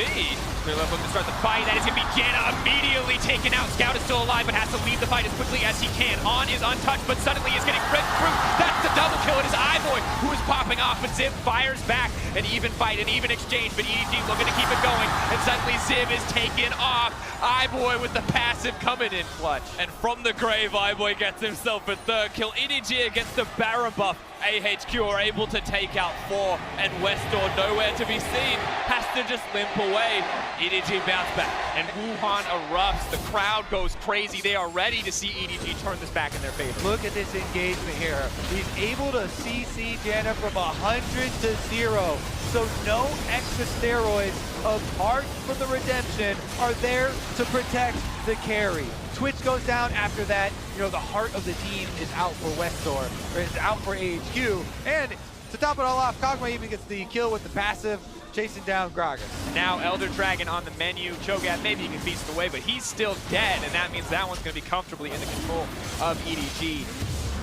they're looking to start the fight. That is going to be Janna immediately taken out. Scout is still alive, but has to leave the fight as quickly as he can. On is untouched, but suddenly is getting ripped through. That's the double kill. It is iBoy who is popping off, but Ziv fires back. An even fight, an even exchange, but EDG looking to keep it going, and suddenly Ziv is taken off. iBoy with the passive coming in clutch. And from the grave, iBoy gets himself a third kill. EDG against the Baron buff. AHQ are able to take out 4, and Westor nowhere to be seen. Has to just limp away. EDG bounce back. And Wuhan erupts. The crowd goes crazy. They are ready to see EDG turn this back in their favor. Look at this engagement here. He's able to CC Janna from 100 to 0. So no extra steroids apart from the redemption are there to protect the carry. Twitch goes down after that. You know, the heart of the team is out for Westor, or is out for AHQ. And to top it all off, Kog'Maw even gets the kill with the passive. chasing down Gragas. Now Elder Dragon on the menu. Cho'Gath, maybe he can feast away, but he's still dead, and that means that one's going to be comfortably in the control of EDG.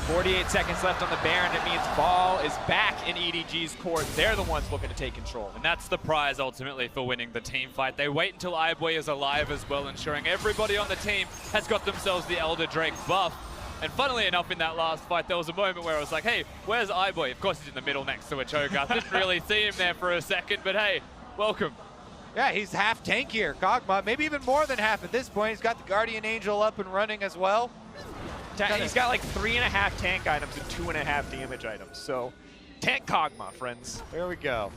48 seconds left on the Baron. It means Ball is back in EDG's court. They're the ones looking to take control. And that's the prize ultimately for winning the team fight. They wait until iBoy is alive as well, ensuring everybody on the team has got themselves the Elder Drake buff. And funnily enough, in that last fight, there was a moment where I was like, hey, where's iBoy? Of course, he's in the middle next to a Cho'Gath. Didn't really see him there for a second, but hey, welcome. Yeah, he's half tank here. Kog'Maw, maybe even more than half at this point. He's got the Guardian Angel up and running as well. He's got like 3.5 tank items and 2.5 damage items. So, tank Kog'Maw, friends. There we go.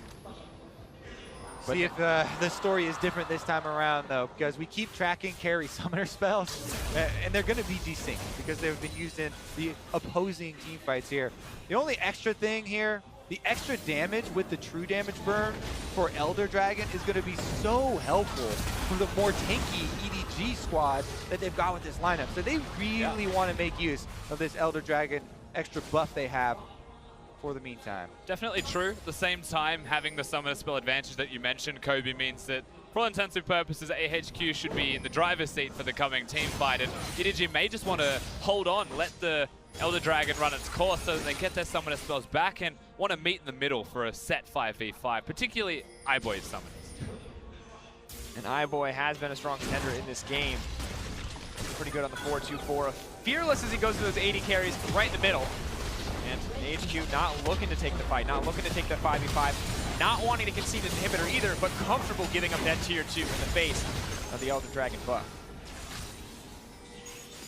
See if the story is different this time around, though, because we keep tracking carry summoner spells, and they're going to be desynced because they've been used in the opposing team fights here. The only extra thing here, the extra damage with the true damage burn for Elder Dragon is going to be so helpful for the more tanky EDG squad that they've got with this lineup. So they really want to make use of this Elder Dragon extra buff they have for the meantime. Definitely true. At the same time, having the summoner spell advantage that you mentioned, Kobe, means that for all intensive purposes, AHQ should be in the driver's seat for the coming team fight, and EDG may just want to hold on, let the Elder Dragon run its course so that they get their summoner spells back and want to meet in the middle for a set 5v5, particularly iBoy's summoners. And iBoy has been a strong contender in this game. Pretty good on the 4-2-4. Fearless as he goes to those 80 carries right in the middle. And HQ not looking to take the fight, not looking to take that 5v5, not wanting to concede an inhibitor either, but comfortable giving up that tier 2 in the face of the Elder Dragon buff.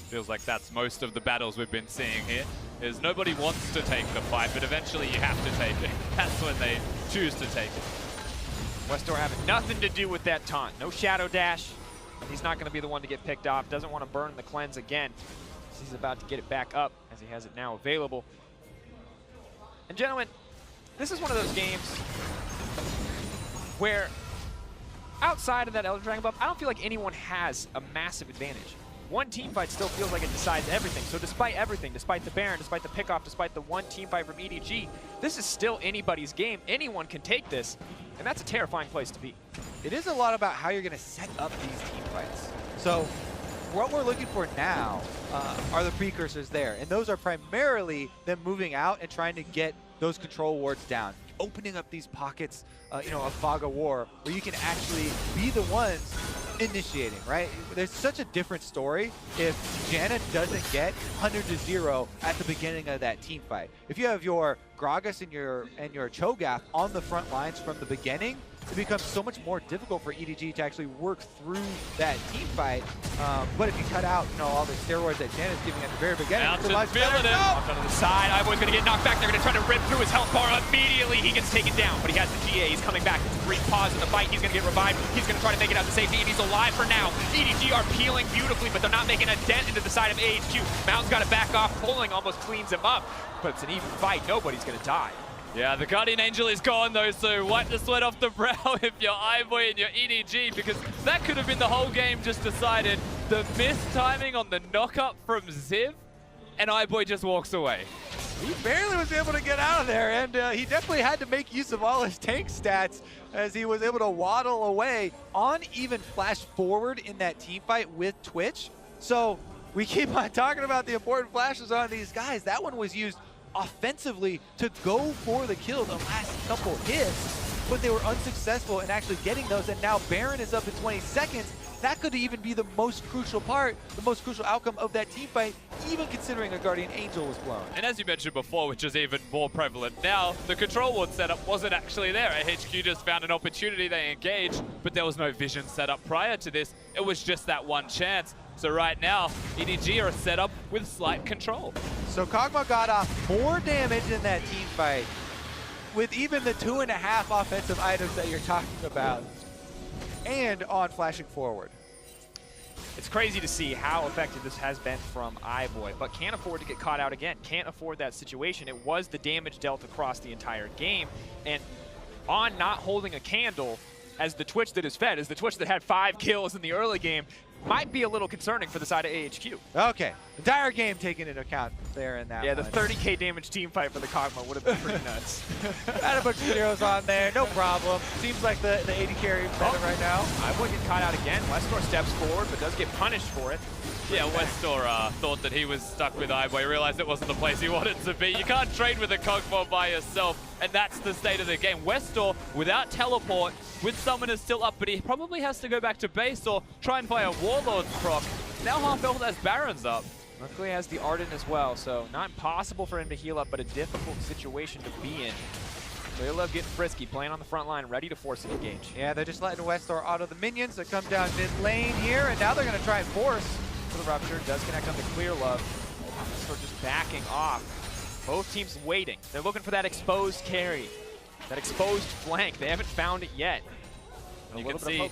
Feels like that's most of the battles we've been seeing here, is nobody wants to take the fight, but eventually you have to take it. That's when they choose to take it. Westor having nothing to do with that taunt. No Shadow Dash. He's not going to be the one to get picked off. Doesn't want to burn the cleanse again. He's about to get it back up as he has it now available. And gentlemen, this is one of those games where outside of that Elder Dragon buff, I don't feel like anyone has a massive advantage. One team fight still feels like it decides everything. So despite everything, despite the Baron, despite the pickoff, despite the one team fight from EDG, this is still anybody's game. Anyone can take this, and that's a terrifying place to be. It is a lot about how you're going to set up these team fights. So what we're looking for now are the precursors there, and those are primarily them moving out and trying to get those control wards down, opening up these pockets, of fog of war, where you can actually be the ones initiating, right? There's such a different story if Janna doesn't get 100-0 at the beginning of that team fight. If you have your Gragas and your Cho'Gath on the front lines from the beginning, it becomes so much more difficult for EDG to actually work through that team fight. But if you cut out, all the steroids that Janna's giving at the very beginning, it's a much better. Off to the side, iBoy's gonna get knocked back. They're gonna try to rip through his health bar. Immediately he gets taken down, but he has the GA. He's coming back. It's a brief pause in the fight. He's gonna get revived. He's gonna try to make it out to safety, and he's alive for now. EDG are peeling beautifully, but they're not making a dent into the side of AHQ. Mountain's gotta back off. Pulling almost cleans him up, but it's an even fight. Nobody's gonna die. Yeah, the Guardian Angel is gone though, so wipe the sweat off the brow if you're iBoy and you're EDG, because that could have been the whole game just decided. The missed timing on the knock-up from Ziv, and iBoy just walks away. He barely was able to get out of there, and he definitely had to make use of all his tank stats as he was able to waddle away on even flash forward in that team fight with Twitch. So we keep on talking about the important flashes on these guys. That one was used offensively to go for the kill the last couple hits, but they were unsuccessful in actually getting those, and now Baron is up in 20 seconds. That could even be the most crucial part, the most crucial outcome of that team fight, even considering a Guardian Angel was blown. And as you mentioned before, which is even more prevalent now, the control ward setup wasn't actually there. AHQ just found an opportunity, they engaged, but there was no vision set up prior to this. It was just that one chance. So right now, EDG are set up with slight control. So Kog'Maw got off more damage in that team fight with even the 2.5 offensive items that you're talking about, and on flashing forward. It's crazy to see how effective this has been from iBoy, but can't afford to get caught out again. Can't afford that situation. It was the damage dealt across the entire game, and on not holding a candle, as the Twitch that is fed, as the Twitch that had 5 kills in the early game, might be a little concerning for the side of AHQ. Okay, entire game taken into account there in that Yeah, one. the 30k damage team fight for the Kog'Maw would have been pretty nuts. Had a bunch of zeros on there, no problem. Seems like the AD carry better right now. iBoy get caught out again. Westor steps forward, but does get punished for it. Yeah, Westor thought that he was stuck with iBoy, realized it wasn't the place he wanted to be. You can't trade with a Kog'Maw by yourself, and that's the state of the game. Westor, without teleport, with Summoner still up, but he probably has to go back to base or try and play a Warlord's proc. Now half health has Baron's up. Luckily he has the Arden as well, so not impossible for him to heal up, but a difficult situation to be in. Clearlove getting frisky, playing on the front line, ready to force an engage. Yeah, they're just letting Westor auto the minions that come down mid lane here, and now they're going to try and force. For the Rupture, does connect on the Clearlove. Westor just backing off. Both teams waiting. They're looking for that exposed carry, that exposed flank. They haven't found it yet. You can see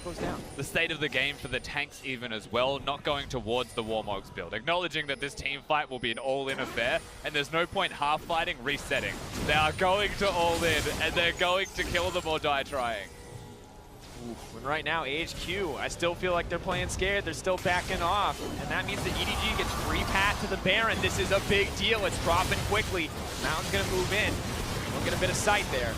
the state of the game for the tanks even as well, not going towards the Warmogs build, acknowledging that this team fight will be an all-in affair, and there's no point half fighting, resetting. They are going to all-in, and they're going to kill them or die trying. And right now, AHQ, I still feel like they're playing scared. They're still backing off. And that means that EDG gets free pat to the Baron. This is a big deal. It's dropping quickly. Mountain's going to move in. We'll get a bit of sight there.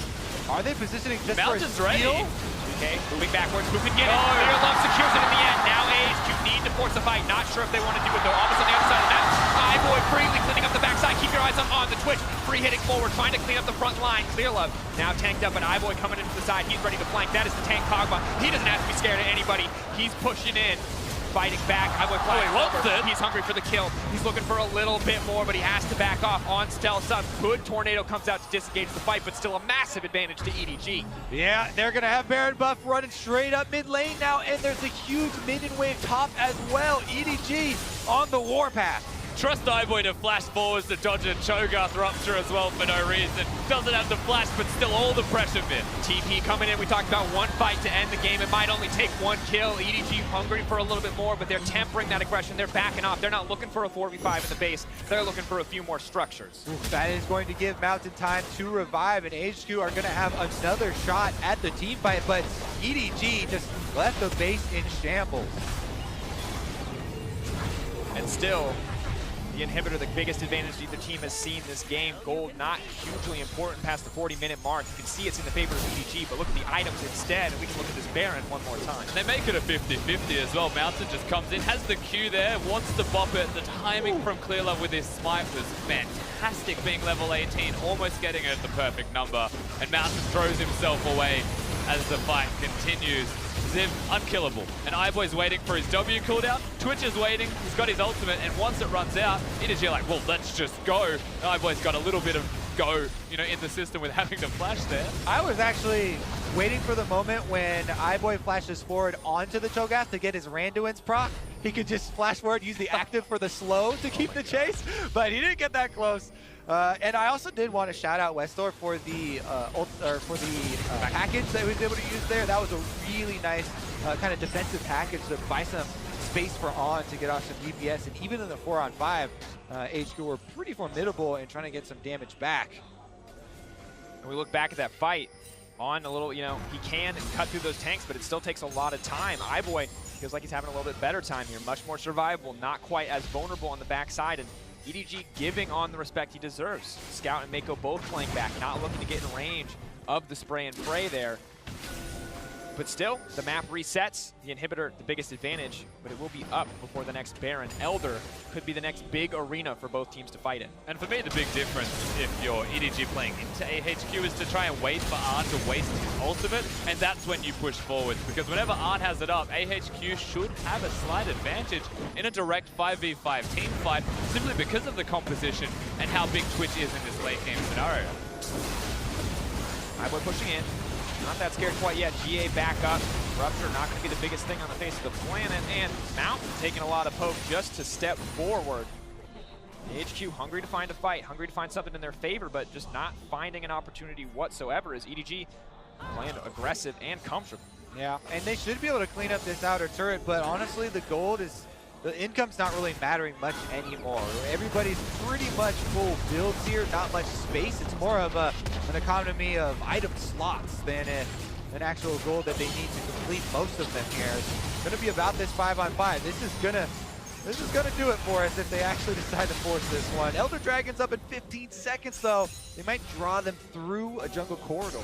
Are they positioning just Mountain's for a steal? ready. Okay, moving backwards. Who can get it? Clearlove secures it in the end. Now AHQ need to force the fight. Not sure if they want to do it, though. Almost on the other side of the map. iBoy freely cleaning up the backside. Keep your eyes on the Twitch. Free hitting forward, trying to clean up the front line. Clearlove now tanked up, and iBoy coming into the side. He's ready to flank. That is the tank Kog'Maw. He doesn't have to be scared of anybody. He's pushing in, fighting back. iBoy flies. He's hungry for the kill. He's looking for a little bit more, but he has to back off on stealth. Some good tornado comes out to disengage the fight, but still a massive advantage to EDG. Yeah, they're going to have Baron buff running straight up mid lane now, and there's a huge minion wave top as well. EDG on the warpath. Trust iBoy to flash forwards to dodge a Cho'Gath Rupture as well for no reason. Doesn't have the flash, but still all the pressure bit. TP coming in. We talked about one fight to end the game. It might only take one kill. EDG hungry for a little bit more, but they're tempering that aggression. They're backing off. They're not looking for a 4v5 in the base. They're looking for a few more structures. That is going to give Mountain time to revive, and HQ are going to have another shot at the team fight, but EDG just left the base in shambles. And still, the inhibitor, the biggest advantage either team has seen this game. Gold not hugely important past the 40-minute mark. You can see it's in the favor of EDG, but look at the items instead, and we can look at this Baron one more time. And they make it a 50-50 as well. Mountain just comes in, has the Q there, wants to bop it. The timing from Clearlove with his smite was fantastic, being level 18, almost getting it at the perfect number. And Mountain throws himself away as the fight continues. Ziv, unkillable. And iBoy's waiting for his W cooldown. Twitch is waiting. He's got his ultimate, and once it runs out, EDG are like, well, let's just go. And iBoy's got a little bit of go, you know, in the system with having to flash there. I was actually waiting for the moment when iBoy flashes forward onto the Cho'Gath to get his Randuin's proc. He could just flash forward, use the active for the slow to keep the chase, but he didn't get that close. And I also did want to shout out Westor for the package that he was able to use there. That was a really nice kind of defensive package to buy some space for On to get off some DPS. And even in the 4-on-5, HQ were pretty formidable in trying to get some damage back. And we look back at that fight. On a little, you know, he can cut through those tanks, but it still takes a lot of time. iBoy feels like he's having a little bit better time here. Much more survivable, not quite as vulnerable on the backside. And EDG giving On the respect he deserves. Scout and Mako both playing back, not looking to get in range of the spray and pray there. But still, the map resets. The inhibitor, the biggest advantage, but it will be up before the next Baron. Elder could be the next big arena for both teams to fight in. And for me, the big difference if you're EDG playing into AHQ is to try and wait for Arn to waste his ultimate, and that's when you push forward. Because whenever Arn has it up, AHQ should have a slight advantage in a direct 5v5 team fight, simply because of the composition and how big Twitch is in this late game scenario. iBoy pushing in. Not that scared quite yet. GA back up. Rupture not going to be the biggest thing on the face of the planet. And Mountain taking a lot of poke just to step forward. HQ hungry to find a fight, hungry to find something in their favor, but just not finding an opportunity whatsoever as EDG playing aggressive and comfortable. Yeah, and they should be able to clean up this outer turret, but honestly, the gold is, the income's not really mattering much anymore. Everybody's pretty much full builds here, not much space. It's more of an economy of item slots than an actual goal that they need to complete most of them here. It's going to be about this 5-on-5. This is gonna do it for us if they actually decide to force this one. Elder Dragon's up in 15 seconds though. They might draw them through a jungle corridor.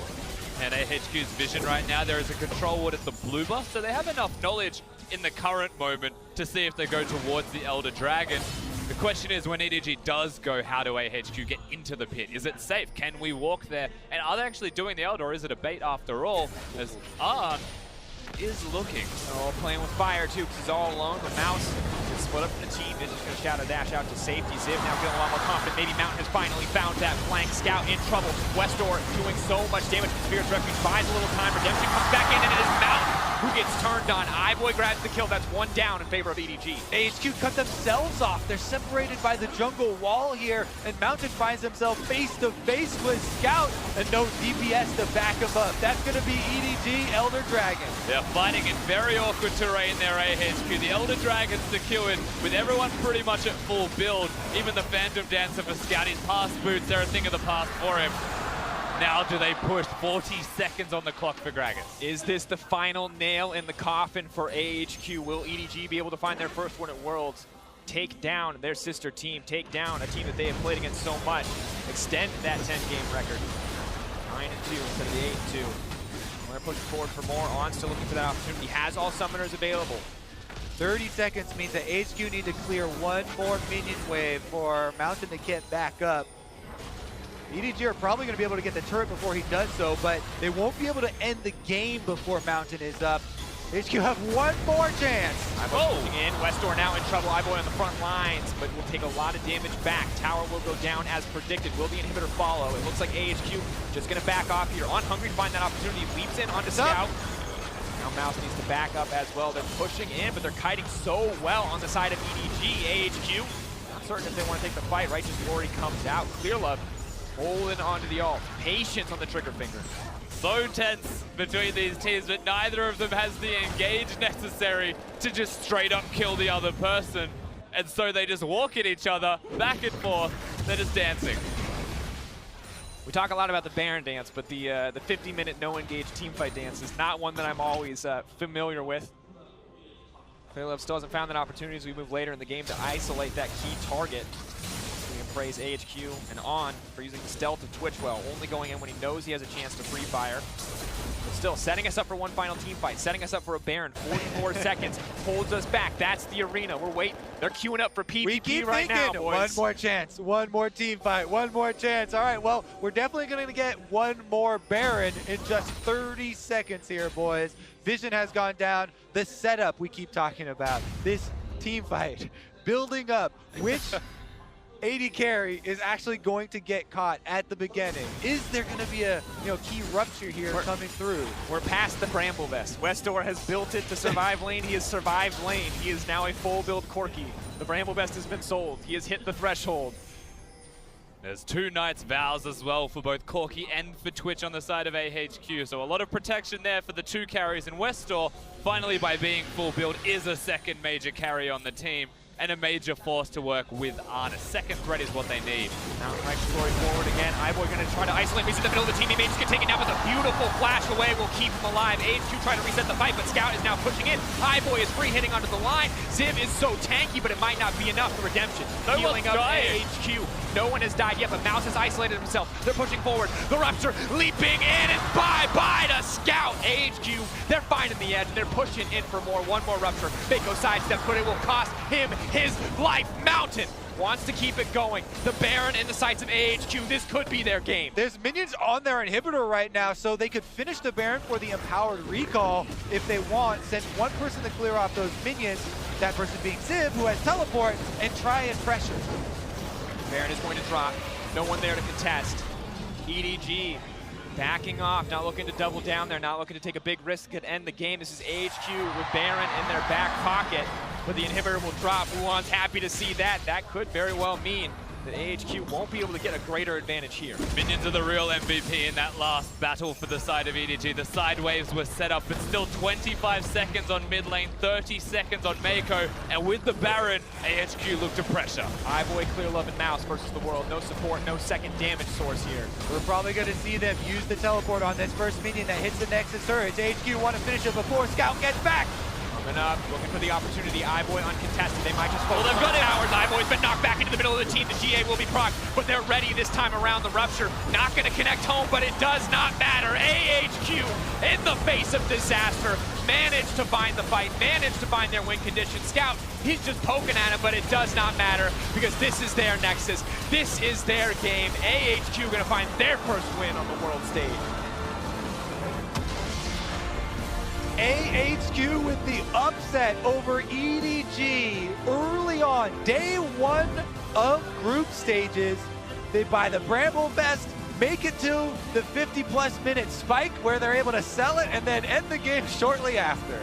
And AHQ's vision right now, there is a control ward at the blue buff, so they have enough knowledge in the current moment to see if they go towards the Elder Dragon. The question is, when EDG does go, how do AHQ get into the pit? Is it safe? Can we walk there? And are they actually doing the Elder, or is it a bait after all? As Arn is looking. Oh, playing with fire too, because he's all alone. The Mouse is split up from the team. They're just going to shadow dash out to safety. Ziv now feeling a lot more confident. Maybe Mountain has finally found that flank. Scout in trouble. Westdoor doing so much damage. Spirit's Refuge buys a little time. Redemption comes back in, and it is Mountain who gets turned on. iBoy grabs the kill. That's one down in favor of EDG. AHQ cut themselves off. They're separated by the jungle wall here, and Mountain finds himself face to face with Scout, and no DPS to back him up. That's going to be EDG Elder Dragon. They're fighting in very awkward terrain there, AHQ. The Elder Dragon's the queuing with everyone pretty much at full build. Even the Phantom Dancer for Scout, his pass boots, they're a thing of the past for him. Now do they push 40 seconds on the clock for Gragas? Is this the final nail in the coffin for AHQ? Will EDG be able to find their first one at Worlds? Take down their sister team, take down a team that they have played against so much, extend that 10-game record. 9-2 instead of the 8-2. They're pushing forward for more. On still looking for that opportunity. Has all summoners available. 30 seconds means that HQ need to clear one more minion wave for Mountain to get back up. EDG are probably going to be able to get the turret before he does so, but they won't be able to end the game before Mountain is up. HQ have one more chance. iBoy pushing in. Westdoor now in trouble. iBoy on the front lines, but will take a lot of damage back. Tower will go down as predicted. Will the inhibitor follow? It looks like AHQ just going to back off here. On Hungry to find that opportunity. Leaps in onto Scout. Now Mouse needs to back up as well. They're pushing in, but they're kiting so well on the side of EDG. AHQ, not certain if they want to take the fight. Righteous Glory comes out. Clear Love holding onto the ult. Patience on the trigger finger. So tense between these teams, but neither of them has the engage necessary to just straight up kill the other person. And so they just walk at each other, back and forth. They're just dancing. We talk a lot about the Baron dance, but the 50-minute no-engage teamfight dance is not one that I'm always familiar with. Clearlove still hasn't found that opportunity as we move later in the game to isolate that key target. We can praise AHQ and On for using the stealth of Twitchwell, only going in when he knows he has a chance to free fire. But still, setting us up for one final team fight, setting us up for a Baron. 44 seconds holds us back. That's the arena. We're waiting. They're queuing up for PvP right now, boys. One more chance, one more team fight, one more chance. All right, well, we're definitely going to get one more Baron in just 30 seconds here, boys. Vision has gone down. The setup we keep talking about, this team fight, building up, which AD carry is actually going to get caught at the beginning. Is there going to be a key rupture here coming through? We're past the Bramble Vest. Westdoor has built it to survive lane. He has survived lane. He is now a full build Corki. The Bramble Vest has been sold. He has hit the threshold. There's two Knights Vows as well for both Corki and for Twitch on the side of AHQ. So a lot of protection there for the two carries. And Westdoor, finally by being full build, is a second major carry on the team and a major force to work with on. A second threat is what they need. Now Righteous Glory forward again. iBoy going to try to isolate. He's in the middle of the team. He may just get taken down with a beautiful flash away. Will keep him alive. AHQ trying to reset the fight, but Scout is now pushing in. iBoy is free hitting onto the line. Ziv is so tanky, but it might not be enough for redemption. Healing up AHQ. No one has died yet, but Mouse has isolated himself. They're pushing forward. The Rupture leaping in, and bye-bye to Scout. AHQ, they're finding the edge. They're pushing in for more. One more Rupture. Mako sidestep, but it will cost him his life. Mountain wants to keep it going. The Baron in the sights of AHQ. This could be their game. There's minions on their inhibitor right now, so they could finish the Baron for the empowered recall if they want. Send one person to clear off those minions, that person being Ziv, who has teleport, and try and pressure. Baron is going to drop. No one there to contest. EDG backing off, not looking to double down there, not looking to take a big risk and end the game. This is AHQ with Baron in their back pocket, but the inhibitor will drop. Wuhan's happy to see that. That could very well mean that AHQ won't be able to get a greater advantage here. Minions are the real MVP in that last battle for the side of EDG. The side waves were set up, but still 25 seconds on mid lane, 30 seconds on Mako, and with the Baron, AHQ look to pressure. iBoy, Clear Love, and Mouse versus the world. No support, no second damage source here. We're probably going to see them use the teleport on this first minion that hits the Nexus turret. AHQ want to finish it before Scout gets back. Coming up, looking for the opportunity. iBoy uncontested. They might just focus. Well, they've got towers. iBoy's been knocked back into the middle of the team. The GA will be procced, but they're ready this time around. The Rupture not going to connect home, but it does not matter. AHQ, in the face of disaster, managed to find the fight, managed to find their win condition. Scout, he's just poking at it, but it does not matter because this is their Nexus. This is their game. AHQ going to find their first win on the world stage. AHQ with the upset over EDG early on, day one of group stages. They buy the Bramble Vest, make it to the 50-plus minute spike where they're able to sell it and then end the game shortly after.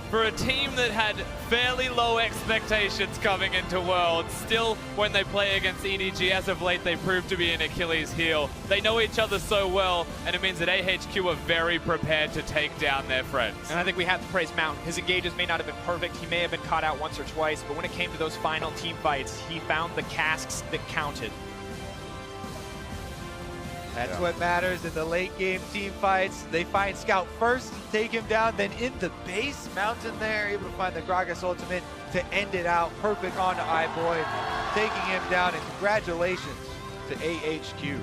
For a team that had fairly low expectations coming into Worlds, still when they play against EDG as of late, they prove to be an Achilles heel. They know each other so well, and it means that AHQ are very prepared to take down their friends. And I think we have to praise Mountain. His engages may not have been perfect. He may have been caught out once or twice, but when it came to those final team fights, he found the casks that counted. That's what matters in the late game team fights. They find Scout first, take him down, then in the base, Mountain there, able to find the Gragas ultimate to end it out. Perfect on to iBoy, taking him down, and congratulations to AHQ.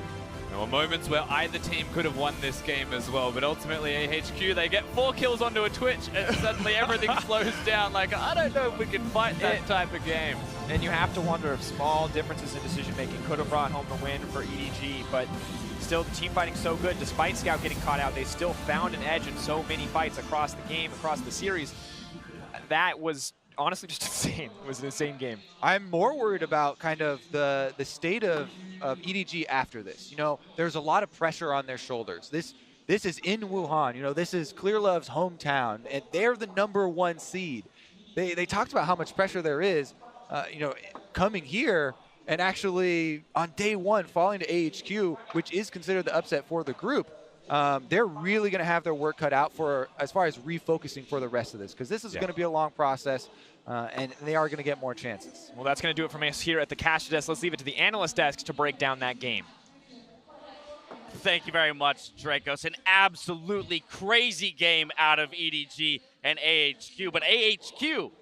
There were moments where either team could have won this game as well, but ultimately AHQ, they get 4 kills onto a Twitch, and suddenly everything slows down. Like, I don't know if we can fight that type of game. And you have to wonder if small differences in decision-making could have brought home the win for EDG, but still, the team fighting so good. Despite Scout getting caught out, they still found an edge in so many fights across the game, across the series. That was honestly just insane. It was an insane game. I'm more worried about kind of the state of EDG after this. You know, there's a lot of pressure on their shoulders. This is in Wuhan. You know, this is Clear Love's hometown, and they're the #1 seed. They talked about how much pressure there is, you know, coming here. And actually, on day one, falling to AHQ, which is considered the upset for the group, they're really going to have their work cut out for as far as refocusing for the rest of this, because this is going to be a long process, and they are going to get more chances. Well, that's going to do it from us here at the caster desk. Let's leave it to the analyst desk to break down that game. Thank you very much, Dracos. An absolutely crazy game out of EDG and AHQ, but AHQ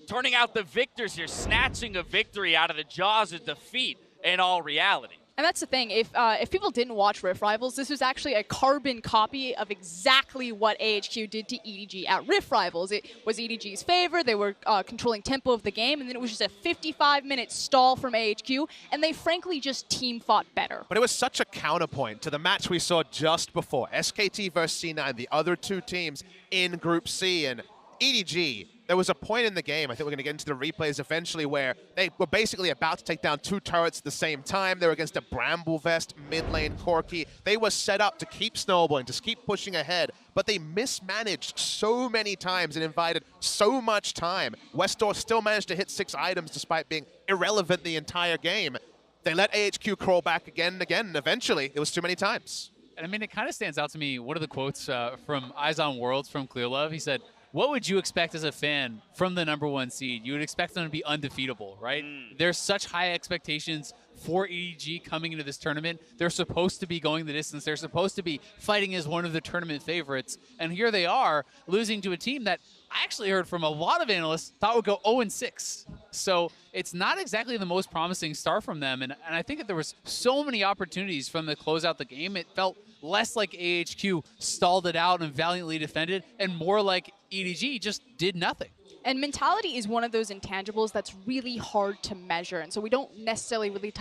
turning out the victors here, snatching a victory out of the jaws of defeat in all reality. And that's the thing, if people didn't watch Rift Rivals, this was actually a carbon copy of exactly what AHQ did to EDG at Rift Rivals. It was EDG's favor, they were controlling tempo of the game, and then it was just a 55-minute stall from AHQ, and they frankly just team fought better. But it was such a counterpoint to the match we saw just before. SKT versus C9, the other two teams in Group C, and EDG. There was a point in the game, I think we're going to get into the replays eventually, where they were basically about to take down 2 turrets at the same time. They were against a Bramble Vest mid lane Corki. They were set up to keep snowballing, to keep pushing ahead, but they mismanaged so many times and invited so much time. Westdoor still managed to hit 6 items despite being irrelevant the entire game. They let AHQ crawl back again and again, and eventually it was too many times. And I mean, it kind of stands out to me, one of the quotes from Eyes on Worlds from Clear Love. He said, what would you expect as a fan from the #1 seed? You would expect them to be undefeatable, right? There's such high expectations for EDG coming into this tournament. They're supposed to be going the distance. They're supposed to be fighting as one of the tournament favorites. And here they are, losing to a team that I actually heard from a lot of analysts thought would go 0-6. So it's not exactly the most promising start from them. And I think that there was so many opportunities from the close out the game. It felt less like AHQ stalled it out and valiantly defended, and more like EDG just did nothing. And mentality is one of those intangibles that's really hard to measure, and so we don't necessarily really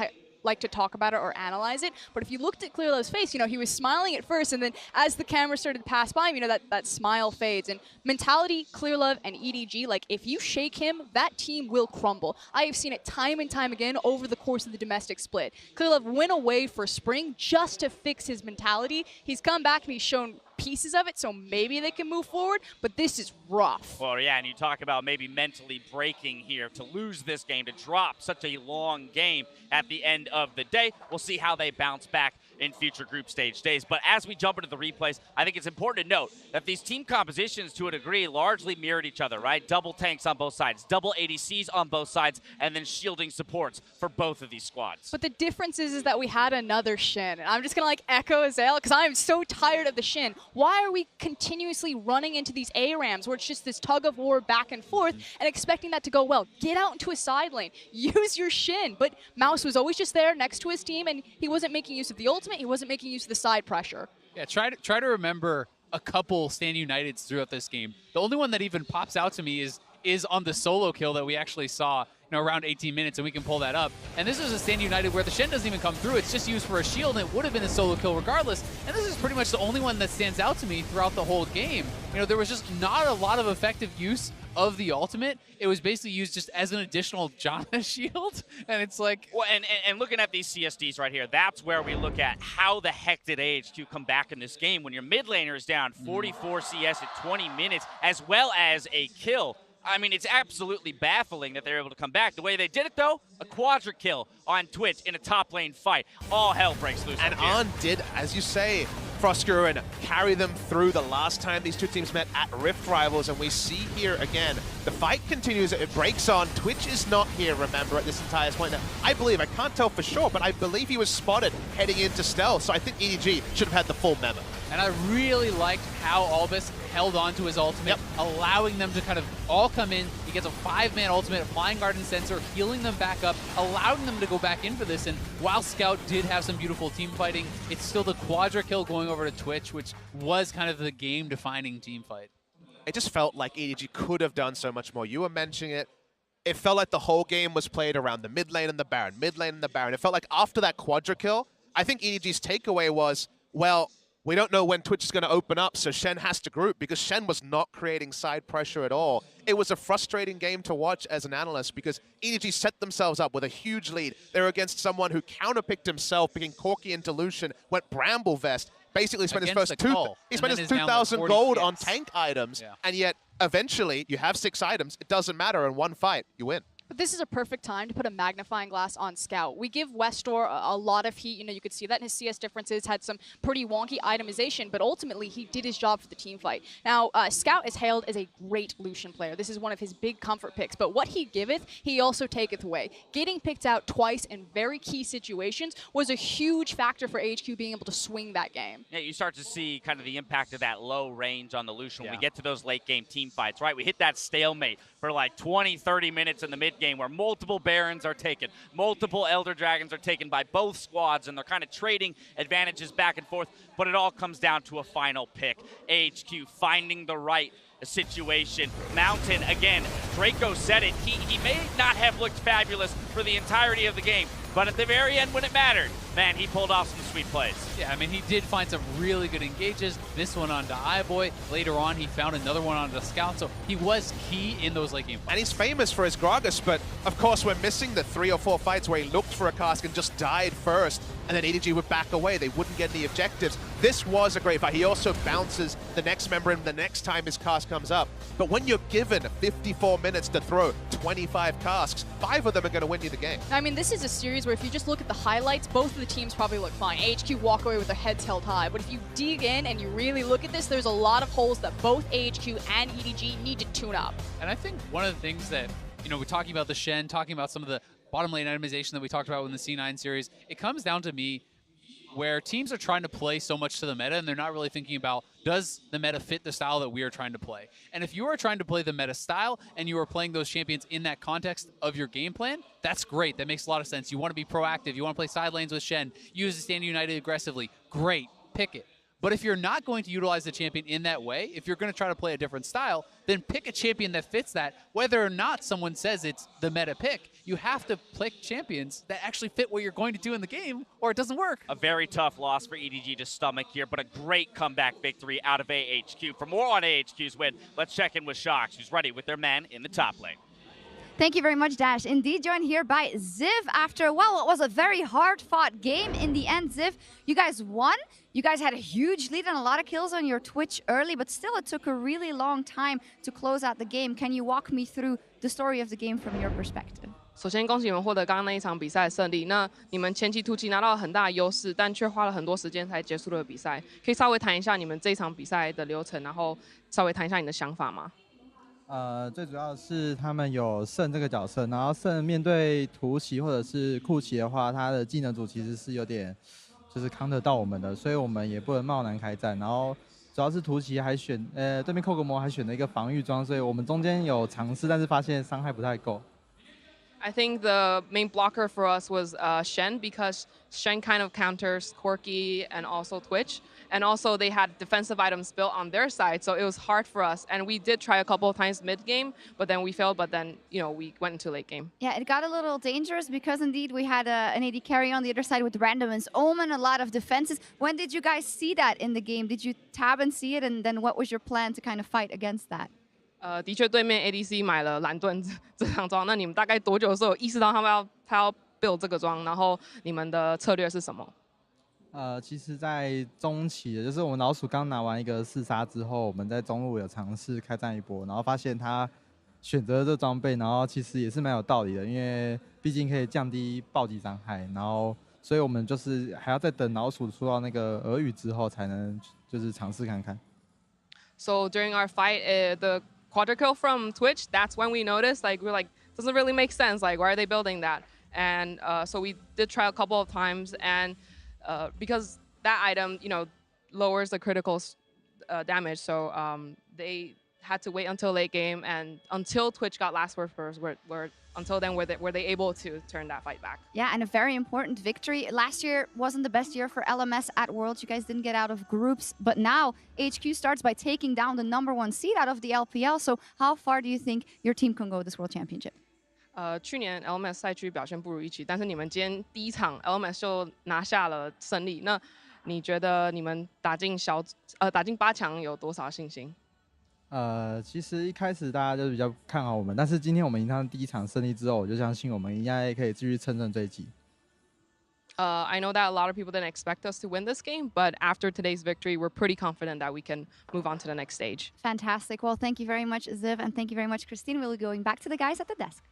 like to talk about it or analyze it. But if you looked at Clear Love's face, you know, he was smiling at first, and then as the camera started to pass by him, you know, that smile fades. And mentality, Clear Love, and EDG, like, if you shake him, that team will crumble. I have seen it time and time again over the course of the domestic split. Clear Love went away for spring just to fix his mentality. He's come back and he's shown pieces of it, so maybe they can move forward, but this is rough. Well, yeah, and you talk about maybe mentally breaking here to lose this game, to drop such a long game at the end of the day. We'll see how they bounce back in future group stage days. But as we jump into the replays, I think it's important to note that these team compositions, to a degree, largely mirrored each other, right? Double tanks on both sides, double ADCs on both sides, and then shielding supports for both of these squads. But the difference is that we had another Shin. And I'm just going to like echo Azale because I am so tired of the Shin. Why are we continuously running into these ARAMs where it's just this tug of war back and forth and expecting that to go well? Get out into a side lane. Use your Shin. But Mouse was always just there next to his team, and he wasn't making use of the ultimate. He wasn't making use of the side pressure. Yeah, try to remember a couple Stand Uniteds throughout this game. The only one that even pops out to me is on the solo kill that we actually saw, around 18 minutes, and we can pull that up. And this is a Stand United where the Shen doesn't even come through. It's just used for a shield, and it would have been a solo kill regardless. And this is pretty much the only one that stands out to me throughout the whole game. There was just not a lot of effective use of the ultimate. It was basically used just as an additional Janna shield, and it's like... Well, and looking at these CSDs right here, that's where we look at how the heck did AHQ come back in this game when your mid laner is down 44 CS at 20 minutes, as well as a kill. I mean, it's absolutely baffling that they're able to come back. The way they did it, though, a quadra kill on Twitch in a top lane fight. All hell breaks loose. And On did, as you say, Froskurin, carry them through the last time these two teams met at Rift Rivals, and we see here again, the fight continues, it breaks on. Twitch is not here, remember, at this entire point. Now, I believe, I can't tell for sure, but I believe he was spotted heading into stealth, so I think EDG should have had the full memo. And I really liked how Albus held on to his ultimate, allowing them to kind of all come in. He gets a 5-man ultimate, a Flying Garden Sensor, healing them back up, allowing them to go back in for this. And while Scout did have some beautiful team fighting, it's still the quadra kill going over to Twitch, which was kind of the game-defining team fight. It just felt like EDG could have done so much more. You were mentioning it. It felt like the whole game was played around the mid lane and the Baron, mid lane and the Baron. It felt like after that quadra kill, I think EDG's takeaway was, well, we don't know when Twitch is going to open up, so Shen has to group, because Shen was not creating side pressure at all. It was a frustrating game to watch as an analyst, because EDG set themselves up with a huge lead. They were against someone who counterpicked himself, picking Corki into Lucian, went Bramble Vest, basically spent his first 2,000 gold on tank items, and yet eventually you have 6 items. It doesn't matter. In one fight, you win. But this is a perfect time to put a magnifying glass on Scout. We give Westor a lot of heat. You could see that in his CS differences, had some pretty wonky itemization, but ultimately he did his job for the team fight. Now, Scout is hailed as a great Lucian player. This is one of his big comfort picks, but what he giveth, he also taketh away. Getting picked out twice in very key situations was a huge factor for AHQ being able to swing that game. Yeah, you start to see kind of the impact of that low range on the Lucian when we get to those late game team fights, right? We hit that stalemate for like 20, 30 minutes in the mid game where multiple Barons are taken, multiple Elder Dragons are taken by both squads, and they're kind of trading advantages back and forth, but it all comes down to a final pick. AHQ finding the right situation. Mountain, again, Draco said it, he may not have looked fabulous for the entirety of the game, but at the very end when it mattered, man, he pulled off some sweet plays. Yeah, I mean, he did find some really good engages. This one onto iBoy. Later on, he found another one onto Scout, so he was key in those late game fights. And he's famous for his Gragas, but of course we're missing the 3 or 4 fights where he looked for a cask and just died first, and then EDG would back away. They wouldn't get any objectives. This was a great fight. He also bounces the next member in the next time his cask comes up. But when you're given 54 minutes to throw 25 casks, 5 of them are going to win you the game. I mean, this is a series where if you just look at the highlights, both of the teams probably look fine. AHQ walk away with their heads held high. But if you dig in and you really look at this, there's a lot of holes that both AHQ and EDG need to tune up. And I think one of the things that, we're talking about the Shen, talking about some of the bottom lane itemization that we talked about in the C9 series, it comes down to me where teams are trying to play so much to the meta and they're not really thinking about, does the meta fit the style that we are trying to play? And if you are trying to play the meta style and you are playing those champions in that context of your game plan, that's great. That makes a lot of sense. You want to be proactive. You want to play side lanes with Shen. Use the Stand United aggressively. Great. Pick it. But if you're not going to utilize the champion in that way, if you're going to try to play a different style, then pick a champion that fits that. Whether or not someone says it's the meta pick, you have to pick champions that actually fit what you're going to do in the game, or it doesn't work. A very tough loss for EDG to stomach here, but a great comeback victory out of AHQ. For more on AHQ's win, let's check in with Shox, who's ready with their man in the top lane. Thank you very much, Dash. Indeed, joined here by Ziv after, well, it was a very hard-fought game. In the end, Ziv, you guys won. You guys had a huge lead and a lot of kills on your Twitch early, but still it took a really long time to close out the game. Can you walk me through the story of the game from your perspective? 首先，恭喜你们获得刚刚那一场比赛的胜利。那你们前期突击拿到了很大的优势，但却花了很多时间才结束了比赛。可以稍微谈一下你们这一场比赛的流程，然后稍微谈一下你的想法吗？最主要是他们有圣这个角色，然后圣面对图奇或者是库奇的话，他的技能组其实是有点就是 counter 到我们的，所以我们也不能贸然开战。然后主要是图奇还选对面寇格魔还选了一个防御装，所以我们中间有尝试，但是发现伤害不太够。I think the main blocker for us was Shen, because Shen kind of counters Corki and also Twitch. And also they had defensive items built on their side, so it was hard for us. And we did try a couple of times mid-game, but then we failed, but then, we went into late game. Yeah, it got a little dangerous because indeed we had an AD carry on the other side with Random's Omen, a lot of defenses. When did you guys see that in the game? Did you tab and see it, and then what was your plan to kind of fight against that? 的确，对面 ADC 买了蓝盾这张装，那你们大概多久的时候有意识到他要 build 这个装，然后你们的策略是什么？其实，在中期的，就是我们老鼠刚拿完一个4杀之后，我们在中路有尝试开战一波，然后发现他选择这装备，然后其实也是蛮有道理的，因为毕竟可以降低暴击伤害，然后所以我们就是还要再等老鼠出到那个俄语之后，才能就是尝试看看。So during our fight, the quadra kill from Twitch, that's when we noticed, we're like, doesn't really make sense. Like, why are they building that? And so we did try a couple of times, and because that item, lowers the critical damage, so they had to wait until late game, and until Twitch got last word first, until then were they able to turn that fight back. Yeah, and a very important victory. Last year wasn't the best year for LMS at Worlds. You guys didn't get out of groups, but now HQ starts by taking down the #1 seed out of the LPL. So how far do you think your team can go this World Championship? 去年 LMS 赛区表现不如预期，但是你们今天第一场 LMS 就拿下了胜利。那你觉得你们打进8强有多少信心？其实一开始大家就是比较看好我们，但是今天我们赢他们第一场胜利之后，我就相信我们应该可以继续乘胜追击。I know that a lot of people didn't expect us to win this game, but after today's victory, we're pretty confident that we can move on to the next stage. Fantastic. Well, thank you very much, Ziv, and thank you very much, Christine. We'll be going back to the guys at the desk.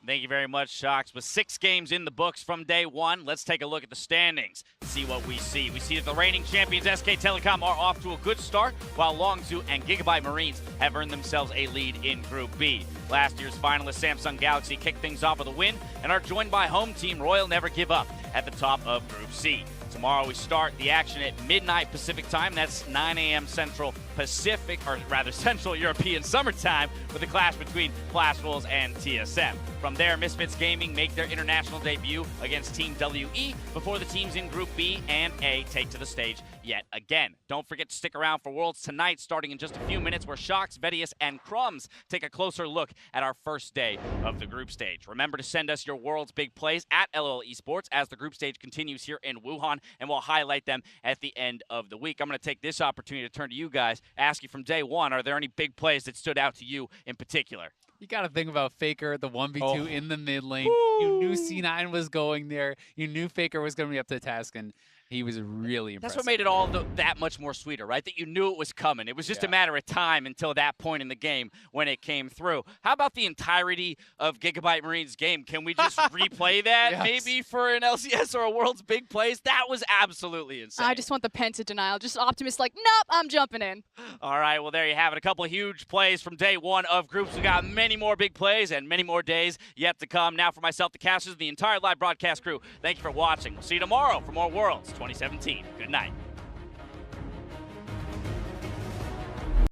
Thank you very much, Shocks. With 6 games in the books from day one, let's take a look at the standings, see what we see. We see that the reigning champions, SK Telecom, are off to a good start, while Longzhu and Gigabyte Marines have earned themselves a lead in Group B. Last year's finalist Samsung Galaxy kicked things off with a win and are joined by home team Royal Never Give Up at the top of Group C. Tomorrow we start the action at midnight Pacific time. That's 9 a.m. Central Pacific, or rather Central European summertime, with a clash between Flash Wolves and TSM. From there, Misfits Gaming make their international debut against Team WE before the teams in Group B and A take to the stage yet again. Don't forget to stick around for Worlds tonight, starting in just a few minutes, where Shocks, Vedius, and Crumbs take a closer look at our first day of the group stage. Remember to send us your World's big plays at LOL Esports as the group stage continues here in Wuhan, and we'll highlight them at the end of the week. I'm going to take this opportunity to turn to you guys, ask you from day one, are there any big plays that stood out to you in particular? You got to think about Faker, the 1v2 in the mid lane. Woo! You knew C9 was going there. You knew Faker was going to be up to the task, and he was really impressive. That's what made it all that much more sweeter, right? That you knew it was coming. It was just a matter of time until that point in the game when it came through. How about the entirety of Gigabyte Marines' game? Can we just replay that maybe for an LCS or a World's Big Plays? That was absolutely insane. I just want the Penta denial. Just Optimus like, nope, I'm jumping in. All right, well, there you have it. A couple of huge plays from day one of groups. We got many more big plays and many more days yet to come. Now for myself, the casters, the entire live broadcast crew, thank you for watching. We'll see you tomorrow for more Worlds 2017. Good night.